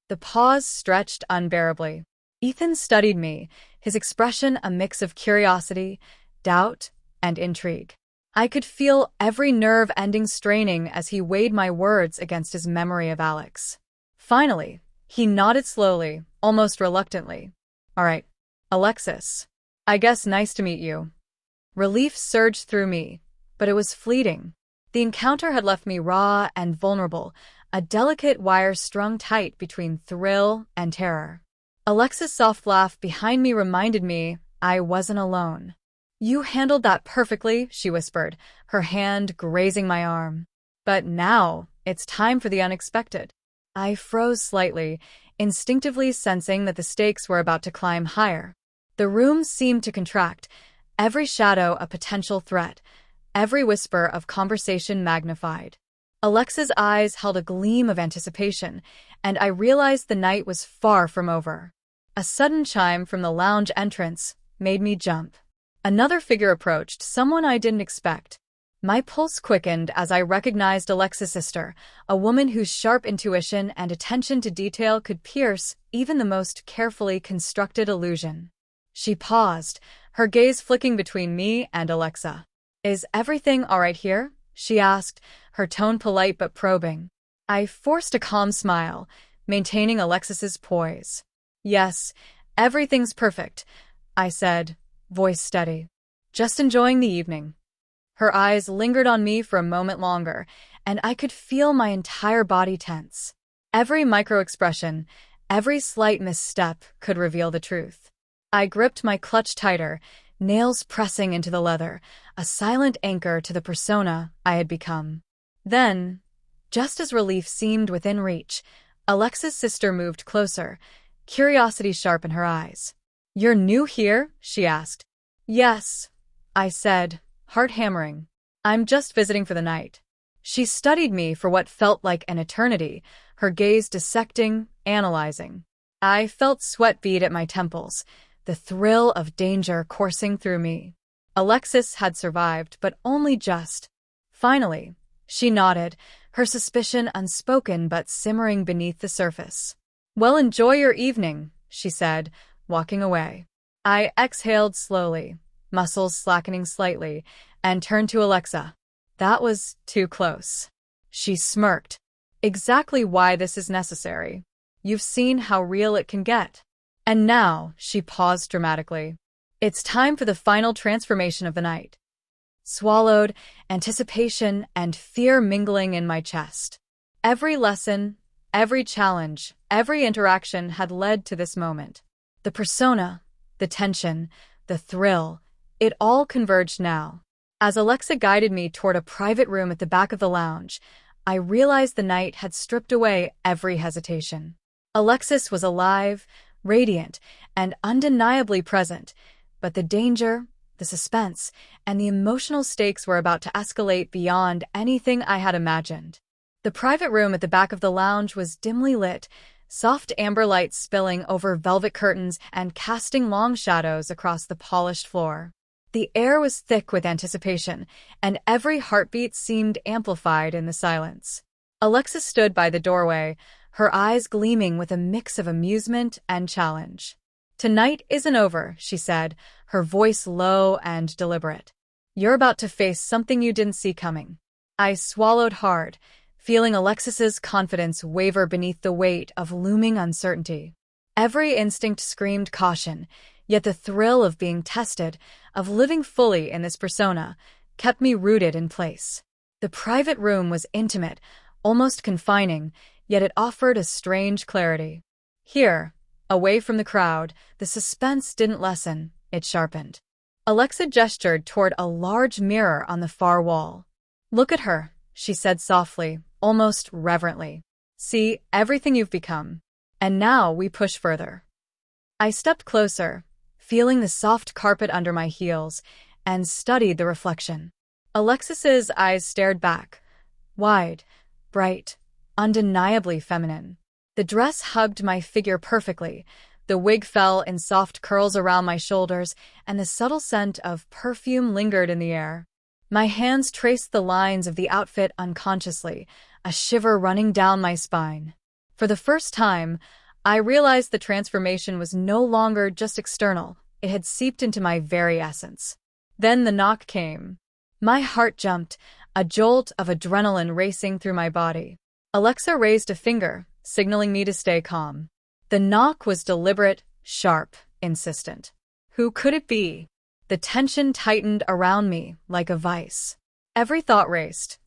[SPEAKER 1] The pause stretched unbearably. Ethan studied me, his expression a mix of curiosity, doubt, and intrigue. I could feel every nerve ending straining as he weighed my words against his memory of Alex. Finally, he nodded slowly, almost reluctantly. "All right, Alexis. I guess nice to meet you." Relief surged through me, but it was fleeting. The encounter had left me raw and vulnerable, a delicate wire strung tight between thrill and terror. Alexis' soft laugh behind me reminded me I wasn't alone. "You handled that perfectly," she whispered, her hand grazing my arm. "But now, it's time for the unexpected." I froze slightly, instinctively sensing that the stakes were about to climb higher. The room seemed to contract, every shadow a potential threat, every whisper of conversation magnified. Alexa's eyes held a gleam of anticipation, and I realized the night was far from over. A sudden chime from the lounge entrance made me jump. Another figure approached, someone I didn't expect. My pulse quickened as I recognized Alexa's sister, a woman whose sharp intuition and attention to detail could pierce even the most carefully constructed illusion. She paused, her gaze flicking between me and Alexa. "Is everything all right here?" she asked, her tone polite but probing. I forced a calm smile, maintaining Alexis's poise. "Yes, everything's perfect," I said, voice steady. "Just enjoying the evening." Her eyes lingered on me for a moment longer, and I could feel my entire body tense. Every micro-expression, every slight misstep could reveal the truth. I gripped my clutch tighter, nails pressing into the leather, a silent anchor to the persona I had become. Then, just as relief seemed within reach, Alexa's sister moved closer, curiosity sharp in her eyes. "You're new here?" she asked. "Yes," I said, heart hammering. "I'm just visiting for the night." She studied me for what felt like an eternity, her gaze dissecting, analyzing. I felt sweat bead at my temples, the thrill of danger coursing through me. Alexis had survived, but only just. Finally, she nodded, her suspicion unspoken but simmering beneath the surface. "Well, enjoy your evening," she said, walking away. I exhaled slowly, muscles slackening slightly, and turned to Alexa. "That was too close." She smirked. "Exactly why this is necessary. You've seen how real it can get." And now, she paused dramatically. "It's time for the final transformation of the night." Swallowed, anticipation and fear mingling in my chest. Every lesson, every challenge, every interaction had led to this moment. The persona, the tension, the thrill, it all converged now. As Alexa guided me toward a private room at the back of the lounge, I realized the night had stripped away every hesitation. Alexis was alive, radiant, and undeniably present, but the danger, the suspense, and the emotional stakes were about to escalate beyond anything I had imagined. The private room at the back of the lounge was dimly lit, soft amber light spilling over velvet curtains and casting long shadows across the polished floor. The air was thick with anticipation, and every heartbeat seemed amplified in the silence. Alexa stood by the doorway, her eyes gleaming with a mix of amusement and challenge. "Tonight isn't over," she said, her voice low and deliberate. "You're about to face something you didn't see coming." I swallowed hard, feeling Alexis's confidence waver beneath the weight of looming uncertainty. Every instinct screamed caution, yet the thrill of being tested, of living fully in this persona, kept me rooted in place. The private room was intimate, almost confining, yet it offered a strange clarity. Here, away from the crowd, the suspense didn't lessen, it sharpened. Alexa gestured toward a large mirror on the far wall. "Look at her," she said softly, almost reverently. "See everything you've become. And now we push further." I stepped closer, feeling the soft carpet under my heels, and studied the reflection. Alexis's eyes stared back, wide, bright, undeniably feminine. The dress hugged my figure perfectly, the wig fell in soft curls around my shoulders, and the subtle scent of perfume lingered in the air. My hands traced the lines of the outfit unconsciously, a shiver running down my spine. For the first time, I realized the transformation was no longer just external, it had seeped into my very essence. Then the knock came. My heart jumped, a jolt of adrenaline racing through my body. Alexa raised a finger, signaling me to stay calm. The knock was deliberate, sharp, insistent. Who could it be? The tension tightened around me like a vice. Every thought raced.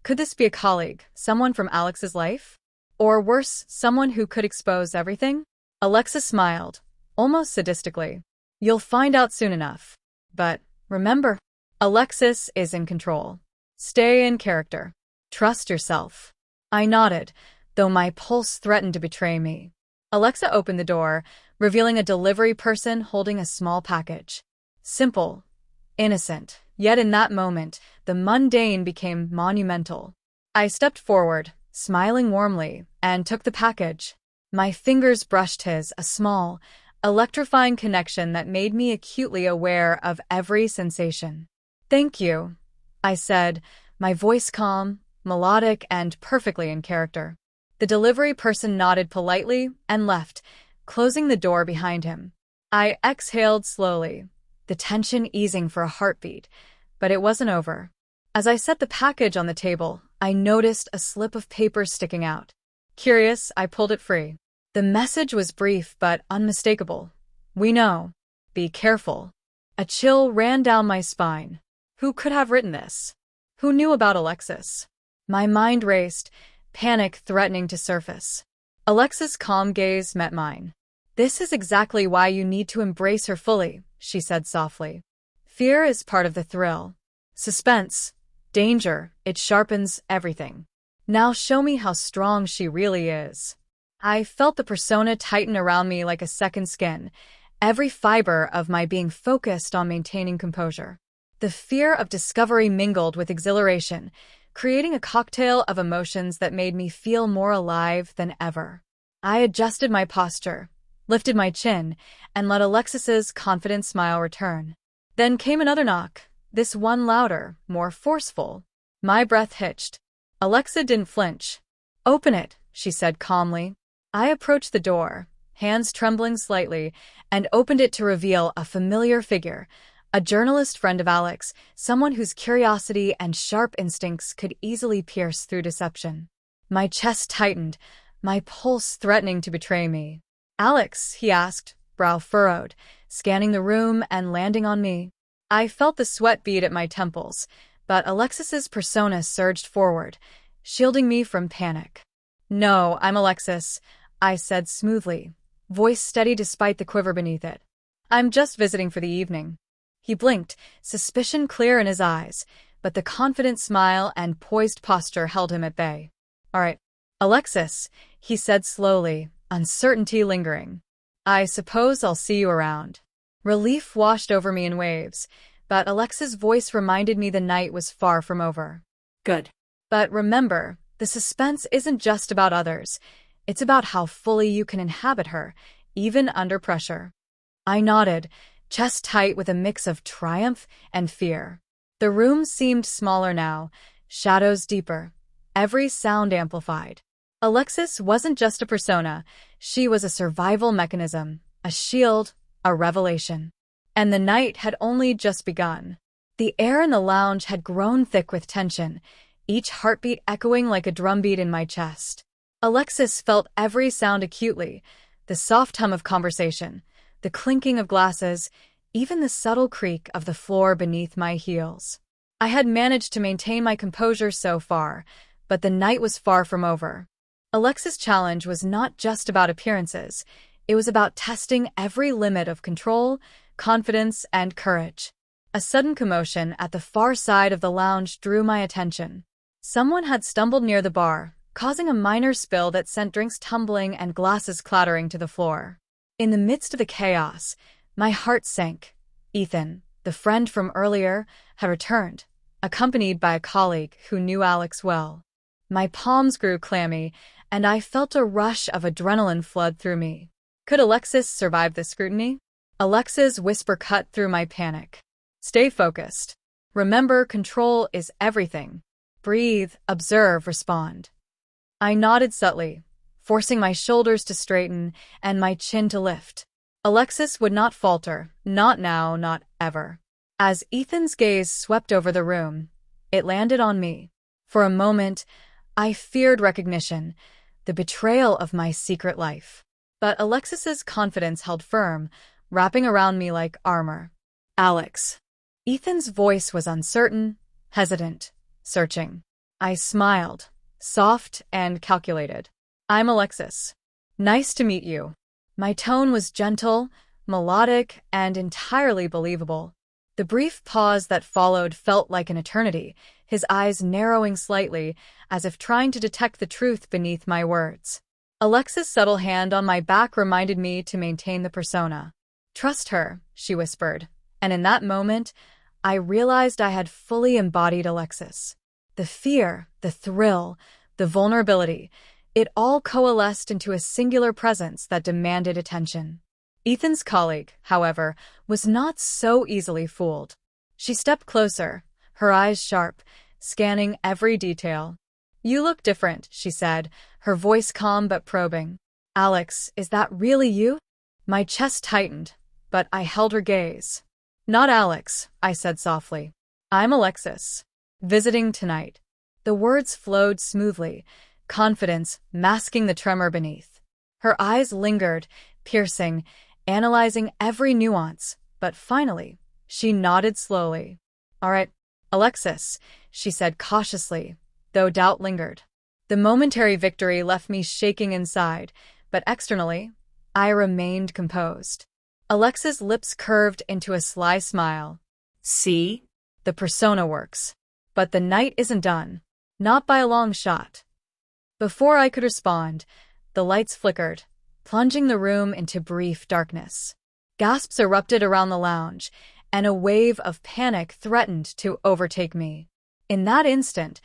[SPEAKER 1] Could this be a colleague, someone from Alex's life? Or worse, someone who could expose everything? Alexa smiled, almost sadistically. "You'll find out soon enough. But remember, Alexis is in control. Stay in character. Trust yourself." I nodded, though my pulse threatened to betray me. Alexa opened the door, revealing a delivery person holding a small package. Simple, innocent, yet in that moment, the mundane became monumental. I stepped forward, smiling warmly, and took the package. My fingers brushed his, a small, electrifying connection that made me acutely aware of every sensation. "Thank you," I said, my voice calm, melodic, and perfectly in character. The delivery person nodded politely and left, closing the door behind him. I exhaled slowly, the tension easing for a heartbeat, but it wasn't over. As I set the package on the table, I noticed a slip of paper sticking out. Curious, I pulled it free. The message was brief but unmistakable. We know. Be careful. A chill ran down my spine. Who could have written this? Who knew about Alexis? My mind raced, panic threatening to surface. Alexis' calm gaze met mine. This is exactly why you need to embrace her fully, she said softly. Fear is part of the thrill. Suspense, danger, it sharpens everything. Now show me how strong she really is. I felt the persona tighten around me like a second skin, every fiber of my being focused on maintaining composure. The fear of discovery mingled with exhilaration, creating a cocktail of emotions that made me feel more alive than ever. I adjusted my posture, lifted my chin, and let Alexis's confident smile return. Then came another knock, this one louder, more forceful. My breath hitched. Alexa didn't flinch. Open it, she said calmly. I approached the door, hands trembling slightly, and opened it to reveal a familiar figure, a journalist friend of Alex, someone whose curiosity and sharp instincts could easily pierce through deception. My chest tightened, my pulse threatening to betray me. Alex, he asked, brow furrowed, scanning the room and landing on me. I felt the sweat bead at my temples, but Alexis's persona surged forward, shielding me from panic. No, I'm Alexis, I said smoothly, voice steady despite the quiver beneath it. I'm just visiting for the evening. He blinked, suspicion clear in his eyes, but the confident smile and poised posture held him at bay. All right, Alexis, he said slowly, uncertainty lingering. I suppose I'll see you around. Relief washed over me in waves, but Alexa's voice reminded me the night was far from over.
[SPEAKER 2] Good.
[SPEAKER 1] But remember, the suspense isn't just about others. It's about how fully you can inhabit her, even under pressure. I nodded, chest tight with a mix of triumph and fear. The room seemed smaller now, shadows deeper, every sound amplified. Alexis wasn't just a persona, she was a survival mechanism, a shield, a revelation. And the night had only just begun. The air in the lounge had grown thick with tension, each heartbeat echoing like a drumbeat in my chest. Alexis felt every sound acutely, the soft hum of conversation, the clinking of glasses, even the subtle creak of the floor beneath my heels. I had managed to maintain my composure so far, but the night was far from over. Alexis' challenge was not just about appearances, it was about testing every limit of control, confidence, and courage. A sudden commotion at the far side of the lounge drew my attention. Someone had stumbled near the bar, causing a minor spill that sent drinks tumbling and glasses clattering to the floor. In the midst of the chaos, my heart sank. Ethan, the friend from earlier, had returned, accompanied by a colleague who knew Alex well. My palms grew clammy, and I felt a rush of adrenaline flood through me. Could Alexis survive the scrutiny? Alexa's whisper cut through my panic. Stay focused. Remember, control is everything. Breathe, observe, respond. I nodded subtly, forcing my shoulders to straighten and my chin to lift. Alexis would not falter, not now, not ever. As Ethan's gaze swept over the room, it landed on me. For a moment, I feared recognition, the betrayal of my secret life. But Alexis's confidence held firm, wrapping around me like armor. Alex. Ethan's voice was uncertain, hesitant, searching. I smiled, soft and calculated. I'm Alexis. Nice to meet you. My tone was gentle, melodic, and entirely believable. The brief pause that followed felt like an eternity, his eyes narrowing slightly, as if trying to detect the truth beneath my words. Alexa's subtle hand on my back reminded me to maintain the persona. Trust her, she whispered, and in that moment, I realized I had fully embodied Alexis. The fear, the thrill, the vulnerability, it all coalesced into a singular presence that demanded attention. Ethan's colleague, however, was not so easily fooled. She stepped closer, her eyes sharp, scanning every detail. "You look different," she said, her voice calm but probing. "Alex, is that really you?" My chest tightened, but I held her gaze. "Not Alex," I said softly. "I'm Alexis. Visiting tonight." The words flowed smoothly, confidence masking the tremor beneath. Her eyes lingered, piercing, analyzing every nuance, but finally, she nodded slowly. "All right, Alexis," she said cautiously, though doubt lingered. The momentary victory left me shaking inside, but externally, I remained composed. Alexis' lips curved into a sly smile.
[SPEAKER 2] See?
[SPEAKER 1] The persona works. But the night isn't done. Not by a long shot. Before I could respond, the lights flickered, plunging the room into brief darkness. Gasps erupted around the lounge, and a wave of panic threatened to overtake me. In that instant,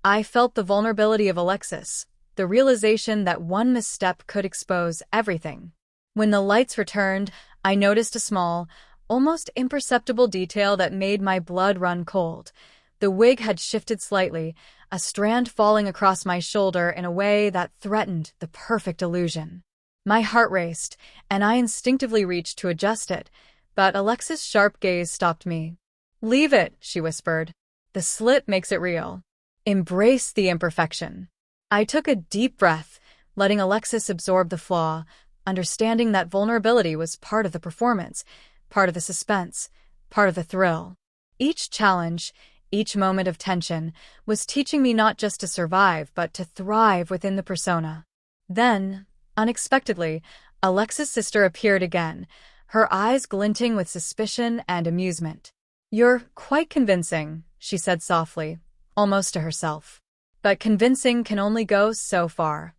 [SPEAKER 1] I felt the vulnerability of Alexis, the realization that one misstep could expose everything. When the lights returned, I noticed a small, almost imperceptible detail that made my blood run cold. The wig had shifted slightly, a strand falling across my shoulder in a way that threatened the perfect illusion. My heart raced, and I instinctively reached to adjust it, but Alexis' sharp gaze stopped me. "Leave it," she whispered. "The slit makes it real. Embrace the imperfection." I took a deep breath, letting Alexis absorb the flaw, understanding that vulnerability was part of the performance, part of the suspense, part of the thrill. Each challenge, each moment of tension, was teaching me not just to survive, but to thrive within the persona. Then, unexpectedly, Alexis' sister appeared again, her eyes glinting with suspicion and amusement. "You're quite convincing," she said softly, almost to herself. "But convincing can only go so far."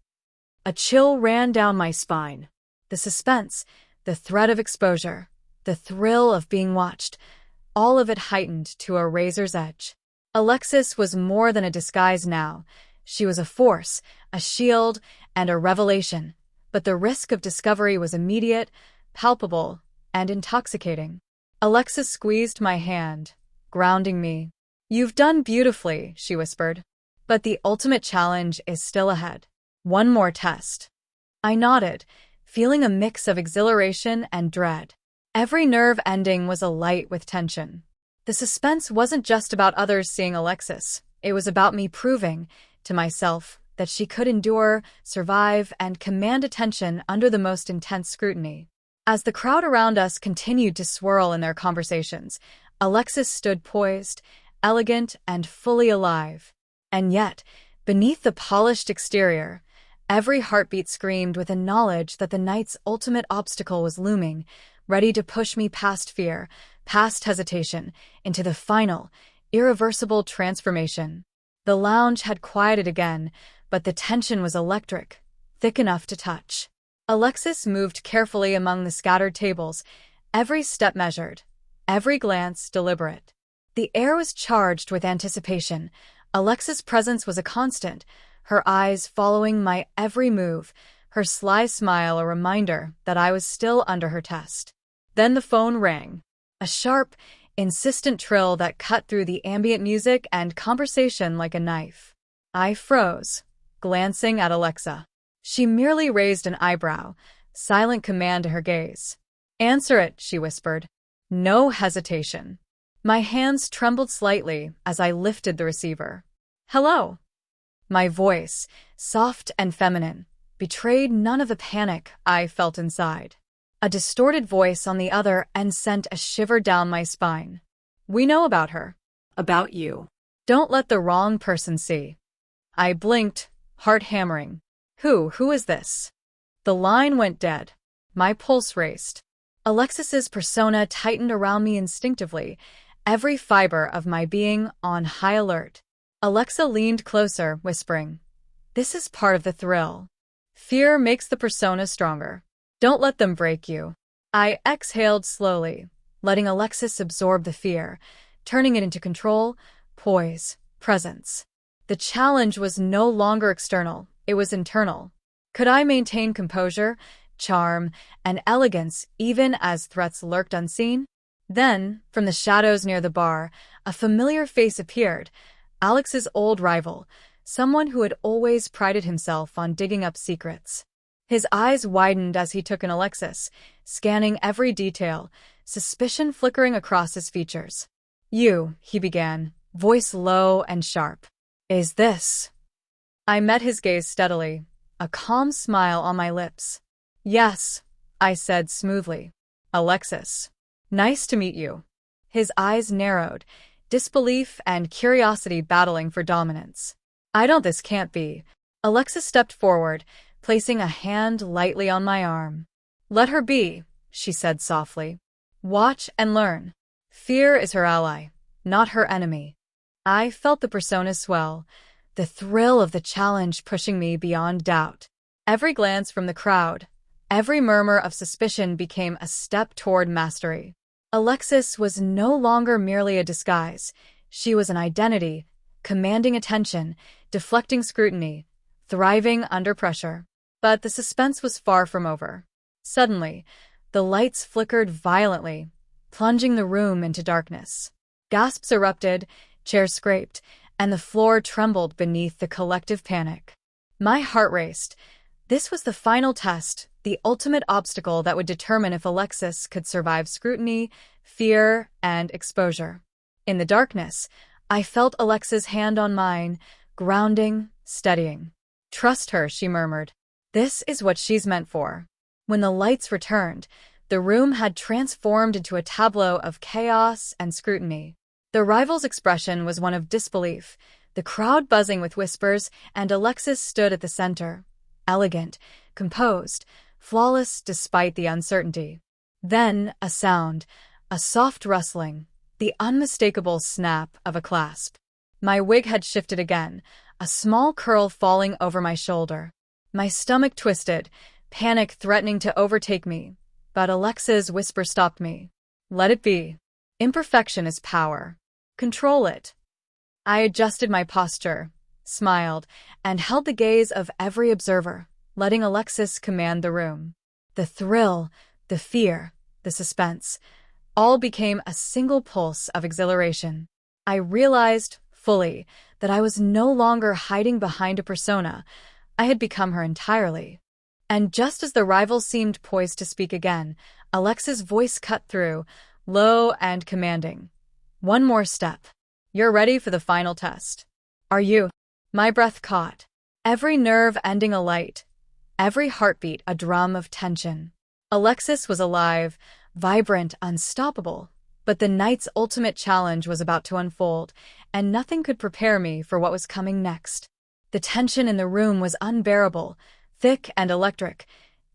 [SPEAKER 1] A chill ran down my spine. The suspense, the threat of exposure, the thrill of being watched, all of it heightened to a razor's edge. Alexis was more than a disguise now. She was a force, a shield, and a revelation. But the risk of discovery was immediate, palpable, and intoxicating. Alexis squeezed my hand, grounding me. "You've done beautifully," she whispered. "But the ultimate challenge is still ahead. One more test." I nodded, feeling a mix of exhilaration and dread. Every nerve ending was alight with tension. The suspense wasn't just about others seeing Alexis. It was about me proving, to myself, that she could endure, survive, and command attention under the most intense scrutiny. As the crowd around us continued to swirl in their conversations, Alexis stood poised, elegant, and fully alive. And yet, beneath the polished exterior, every heartbeat screamed with a knowledge that the night's ultimate obstacle was looming, ready to push me past fear, past hesitation, into the final, irreversible transformation. The lounge had quieted again, but the tension was electric, thick enough to touch. Alexis moved carefully among the scattered tables, every step measured, every glance deliberate. The air was charged with anticipation. Alexis' presence was a constant, her eyes following my every move, her sly smile a reminder that I was still under her test. Then the phone rang. A sharp, insistent trill that cut through the ambient music and conversation like a knife. I froze, glancing at Alexa. She merely raised an eyebrow, silent command to her gaze. "Answer it," she whispered. No hesitation. My hands trembled slightly as I lifted the receiver. "Hello." My voice, soft and feminine, betrayed none of the panic I felt inside. A distorted voice on the other end sent a shiver down my spine. "We know about her."
[SPEAKER 2] About you.
[SPEAKER 1] "Don't let the wrong person see." I blinked, heart hammering. Who is this?" The line went dead. My pulse raced. Alexis's persona tightened around me instinctively, every fiber of my being on high alert. Alexa leaned closer, whispering, "This is part of the thrill. Fear makes the persona stronger. Don't let them break you." I exhaled slowly, letting Alexis absorb the fear, turning it into control, poise, presence. The challenge was no longer external, it was internal. Could I maintain composure, charm, and elegance even as threats lurked unseen? Then, from the shadows near the bar, A familiar face appeared, Alex's old rival, someone who had always prided himself on digging up secrets. His eyes widened as he took in Alexis, scanning every detail, suspicion flickering across his features. "You," he began, voice low and sharp. "Is this?" I met his gaze steadily, a calm smile on my lips. "Yes," I said smoothly. "Alexis. Nice to meet you." His eyes narrowed, disbelief and curiosity battling for dominance. This can't be." Alexis stepped forward, placing a hand lightly on my arm. "Let her be," she said softly. "Watch and learn. Fear is her ally, not her enemy." I felt the persona swell, the thrill of the challenge pushing me beyond doubt. Every glance from the crowd, every murmur of suspicion became a step toward mastery. Alexis was no longer merely a disguise. She was an identity, commanding attention, deflecting scrutiny, thriving under pressure. But the suspense was far from over. Suddenly, the lights flickered violently, plunging the room into darkness. Gasps erupted, chairs scraped, and the floor trembled beneath the collective panic. My heart raced. This was the final test, the ultimate obstacle that would determine if Alexis could survive scrutiny, fear, and exposure. In the darkness, I felt Alexis' hand on mine, grounding, steadying. "Trust her," she murmured. "This is what she's meant for." When the lights returned, the room had transformed into a tableau of chaos and scrutiny. The rival's expression was one of disbelief, the crowd buzzing with whispers, and Alexis stood at the center, elegant, composed, flawless despite the uncertainty. Then a sound, a soft rustling, the unmistakable snap of a clasp. My wig had shifted again, a small curl falling over my shoulder. My stomach twisted, panic threatening to overtake me, but Alexa's whisper stopped me. "Let it be. Imperfection is power. Control it." I adjusted my posture, smiled, and held the gaze of every observer, letting Alexis command the room. The thrill, the fear, the suspense, all became a single pulse of exhilaration. I realized fully that I was no longer hiding behind a persona. I had become her entirely. And just as the rival seemed poised to speak again, Alexa's voice cut through, low and commanding. "One more step. You're ready for the final test. Are you?" My breath caught, every nerve ending alight, every heartbeat a drum of tension. Alexis was alive, vibrant, unstoppable, but the night's ultimate challenge was about to unfold, and nothing could prepare me for what was coming next. The tension in the room was unbearable, thick and electric,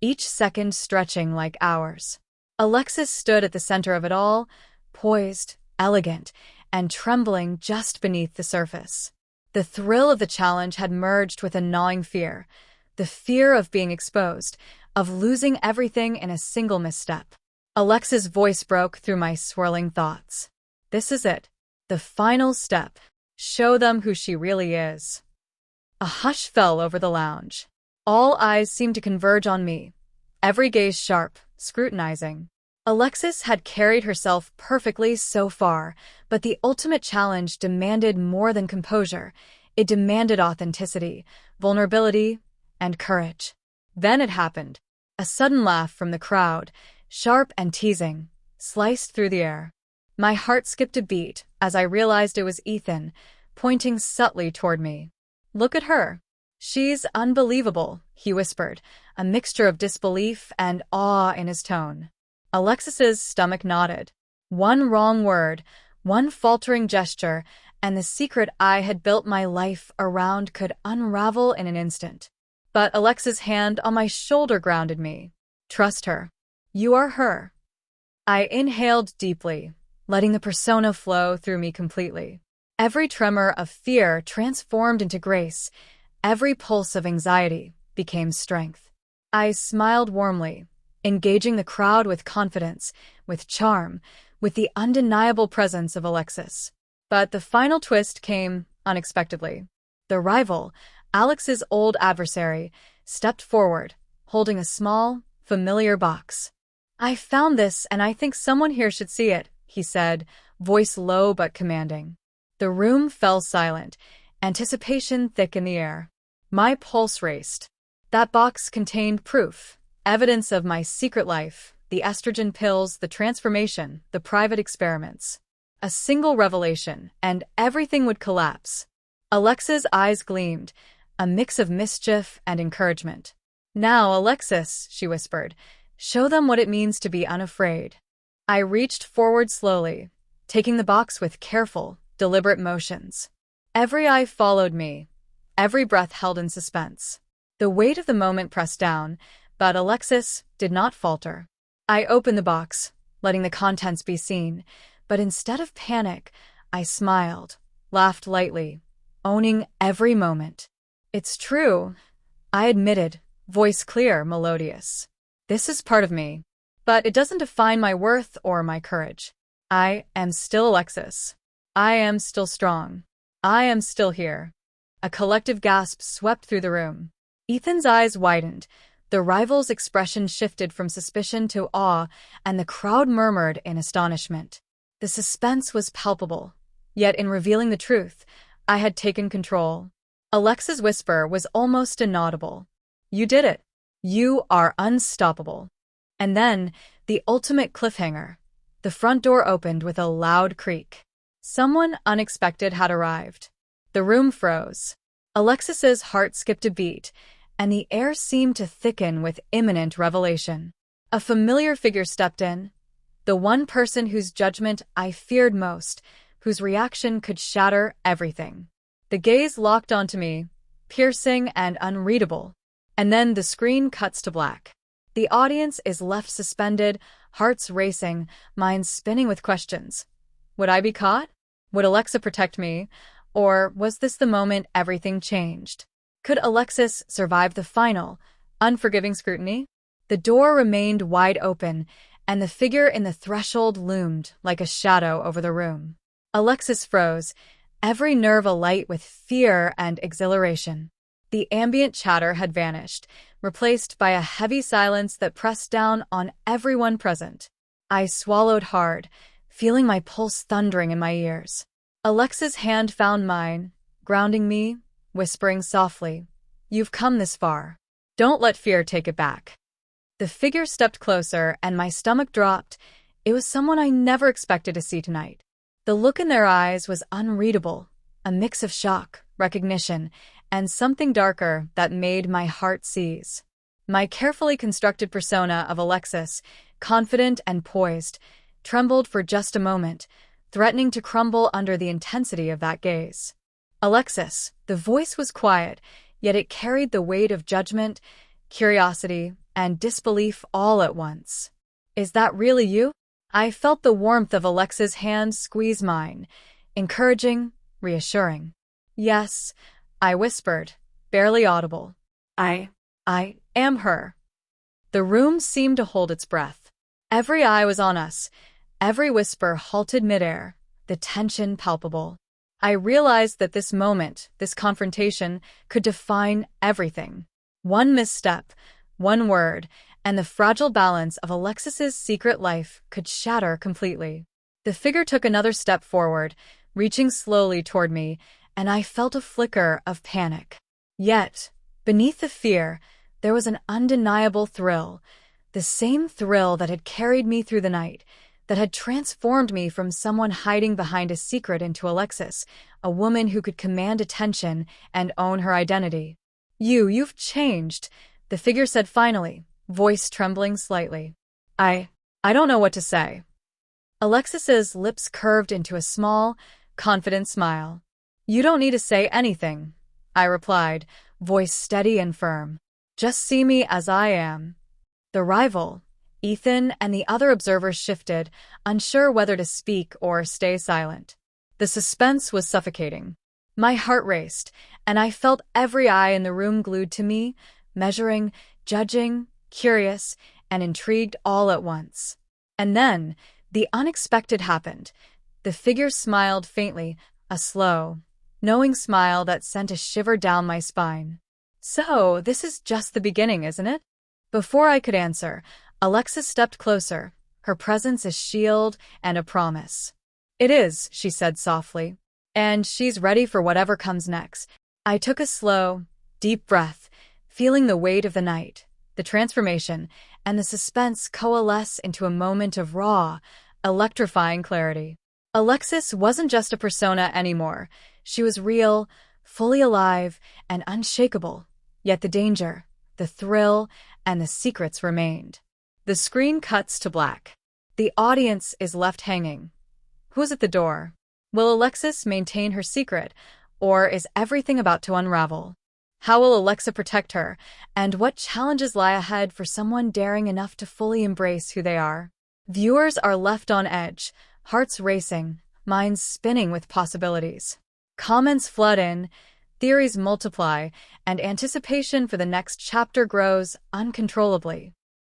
[SPEAKER 1] each second stretching like hours. Alexis stood at the center of it all, poised, elegant, and trembling just beneath the surface. The thrill of the challenge had merged with a gnawing fear, the fear of being exposed, of losing everything in a single misstep. Alexa's voice broke through my swirling thoughts. "This is it. The final step. Show them who she really is." A hush fell over the lounge. All eyes seemed to converge on me, every gaze sharp, scrutinizing. Alexis had carried herself perfectly so far, but the ultimate challenge demanded more than composure. It demanded authenticity, vulnerability, and courage. Then it happened. A sudden laugh from the crowd, sharp and teasing, sliced through the air. My heart skipped a beat as I realized it was Ethan, pointing subtly toward me. "Look at her. She's unbelievable," he whispered, a mixture of disbelief and awe in his tone. Alexis's stomach nodded. One wrong word, one faltering gesture, and the secret I had built my life around could unravel in an instant. But Alexa's hand on my shoulder grounded me. "Trust her. You are her." I inhaled deeply, letting the persona flow through me completely. Every tremor of fear transformed into grace. Every pulse of anxiety became strength. I smiled warmly, engaging the crowd with confidence, with charm, with the undeniable presence of Alexis. But the final twist came unexpectedly. The rival, Alex's old adversary, stepped forward, holding a small, familiar box. "I found this and I think someone here should see it," he said, voice low but commanding. The room fell silent, anticipation thick in the air. My pulse raced. That box contained proof, evidence of my secret life, the estrogen pills, the transformation, the private experiments. A single revelation, and everything would collapse. Alexa's eyes gleamed, a mix of mischief and encouragement. "Now, Alexis," she whispered, "show them what it means to be unafraid." I reached forward slowly, taking the box with careful, deliberate motions. Every eye followed me, every breath held in suspense. The weight of the moment pressed down, but Alexis did not falter. I opened the box, letting the contents be seen, but instead of panic, I smiled, laughed lightly, owning every moment. "It's true," I admitted, voice clear, melodious. "This is part of me, but it doesn't define my worth or my courage. I am still Alexis. I am still strong. I am still here." A collective gasp swept through the room. Ethan's eyes widened. The rival's expression shifted from suspicion to awe, and the crowd murmured in astonishment. The suspense was palpable, yet in revealing the truth, I had taken control. Alexa's whisper was almost inaudible. "You did it. You are unstoppable." And then, the ultimate cliffhanger. The front door opened with a loud creak. Someone unexpected had arrived. The room froze. Alexis's heart skipped a beat, and the air seemed to thicken with imminent revelation. A familiar figure stepped in, the one person whose judgment I feared most, whose reaction could shatter everything. The gaze locked onto me, piercing and unreadable. And then the screen cuts to black. The audience is left suspended, hearts racing, minds spinning with questions. Would I be caught? Would Alexa protect me? Or was this the moment everything changed? Could Alexis survive the final, unforgiving scrutiny? The door remained wide open, and the figure in the threshold loomed like a shadow over the room. Alexis froze, every nerve alight with fear and exhilaration. The ambient chatter had vanished, replaced by a heavy silence that pressed down on everyone present. I swallowed hard, feeling my pulse thundering in my ears. Alexa's hand found mine, grounding me, whispering softly, "You've come this far. Don't let fear take it back." The figure stepped closer, and my stomach dropped. It was someone I never expected to see tonight. The look in their eyes was unreadable, a mix of shock, recognition, and something darker that made my heart seize. My carefully constructed persona of Alexis, confident and poised, trembled for just a moment, threatening to crumble under the intensity of that gaze. "Alexis," the voice was quiet, yet it carried the weight of judgment, curiosity, and disbelief all at once. "Is that really you?" I felt the warmth of Alexa's hand squeeze mine, encouraging, reassuring. "Yes," I whispered, barely audible. I am her." The room seemed to hold its breath. Every eye was on us, every whisper halted midair, the tension palpable. I realized that this moment, this confrontation, could define everything. One misstep, one word, and the fragile balance of Alexis's secret life could shatter completely. The figure took another step forward, reaching slowly toward me, and I felt a flicker of panic. Yet, beneath the fear, there was an undeniable thrill, the same thrill that had carried me through the night, that had transformed me from someone hiding behind a secret into Alexis, a woman who could command attention and own her identity. You've changed," the figure said finally, voice trembling slightly. I don't know what to say." Alexis's lips curved into a small, confident smile. "You don't need to say anything," I replied, voice steady and firm. "Just see me as I am." The rival, Ethan, and the other observers shifted, unsure whether to speak or stay silent. The suspense was suffocating. My heart raced, and I felt every eye in the room glued to me, measuring, judging, curious, and intrigued all at once. And then, the unexpected happened. The figure smiled faintly, a slow, knowing smile that sent a shiver down my spine. "So, this is just the beginning, isn't it?" Before I could answer, Alexis stepped closer, her presence a shield and a promise. It is, she said softly. And she's ready for whatever comes next. I took a slow, deep breath, feeling the weight of the night, the transformation, and the suspense coalesce into a moment of raw, electrifying clarity. Alexis wasn't just a persona anymore. She was real, fully alive, and unshakable. Yet the danger, the thrill, and the secrets remained. The screen cuts to black. The audience is left hanging. Who's at the door? Will Alexis maintain her secret, or is everything about to unravel? How will Alexa protect her, and what challenges lie ahead for someone daring enough to fully embrace who they are? Viewers are left on edge, hearts racing, minds spinning with possibilities. Comments flood in, theories multiply, and anticipation for the next chapter grows uncontrollably.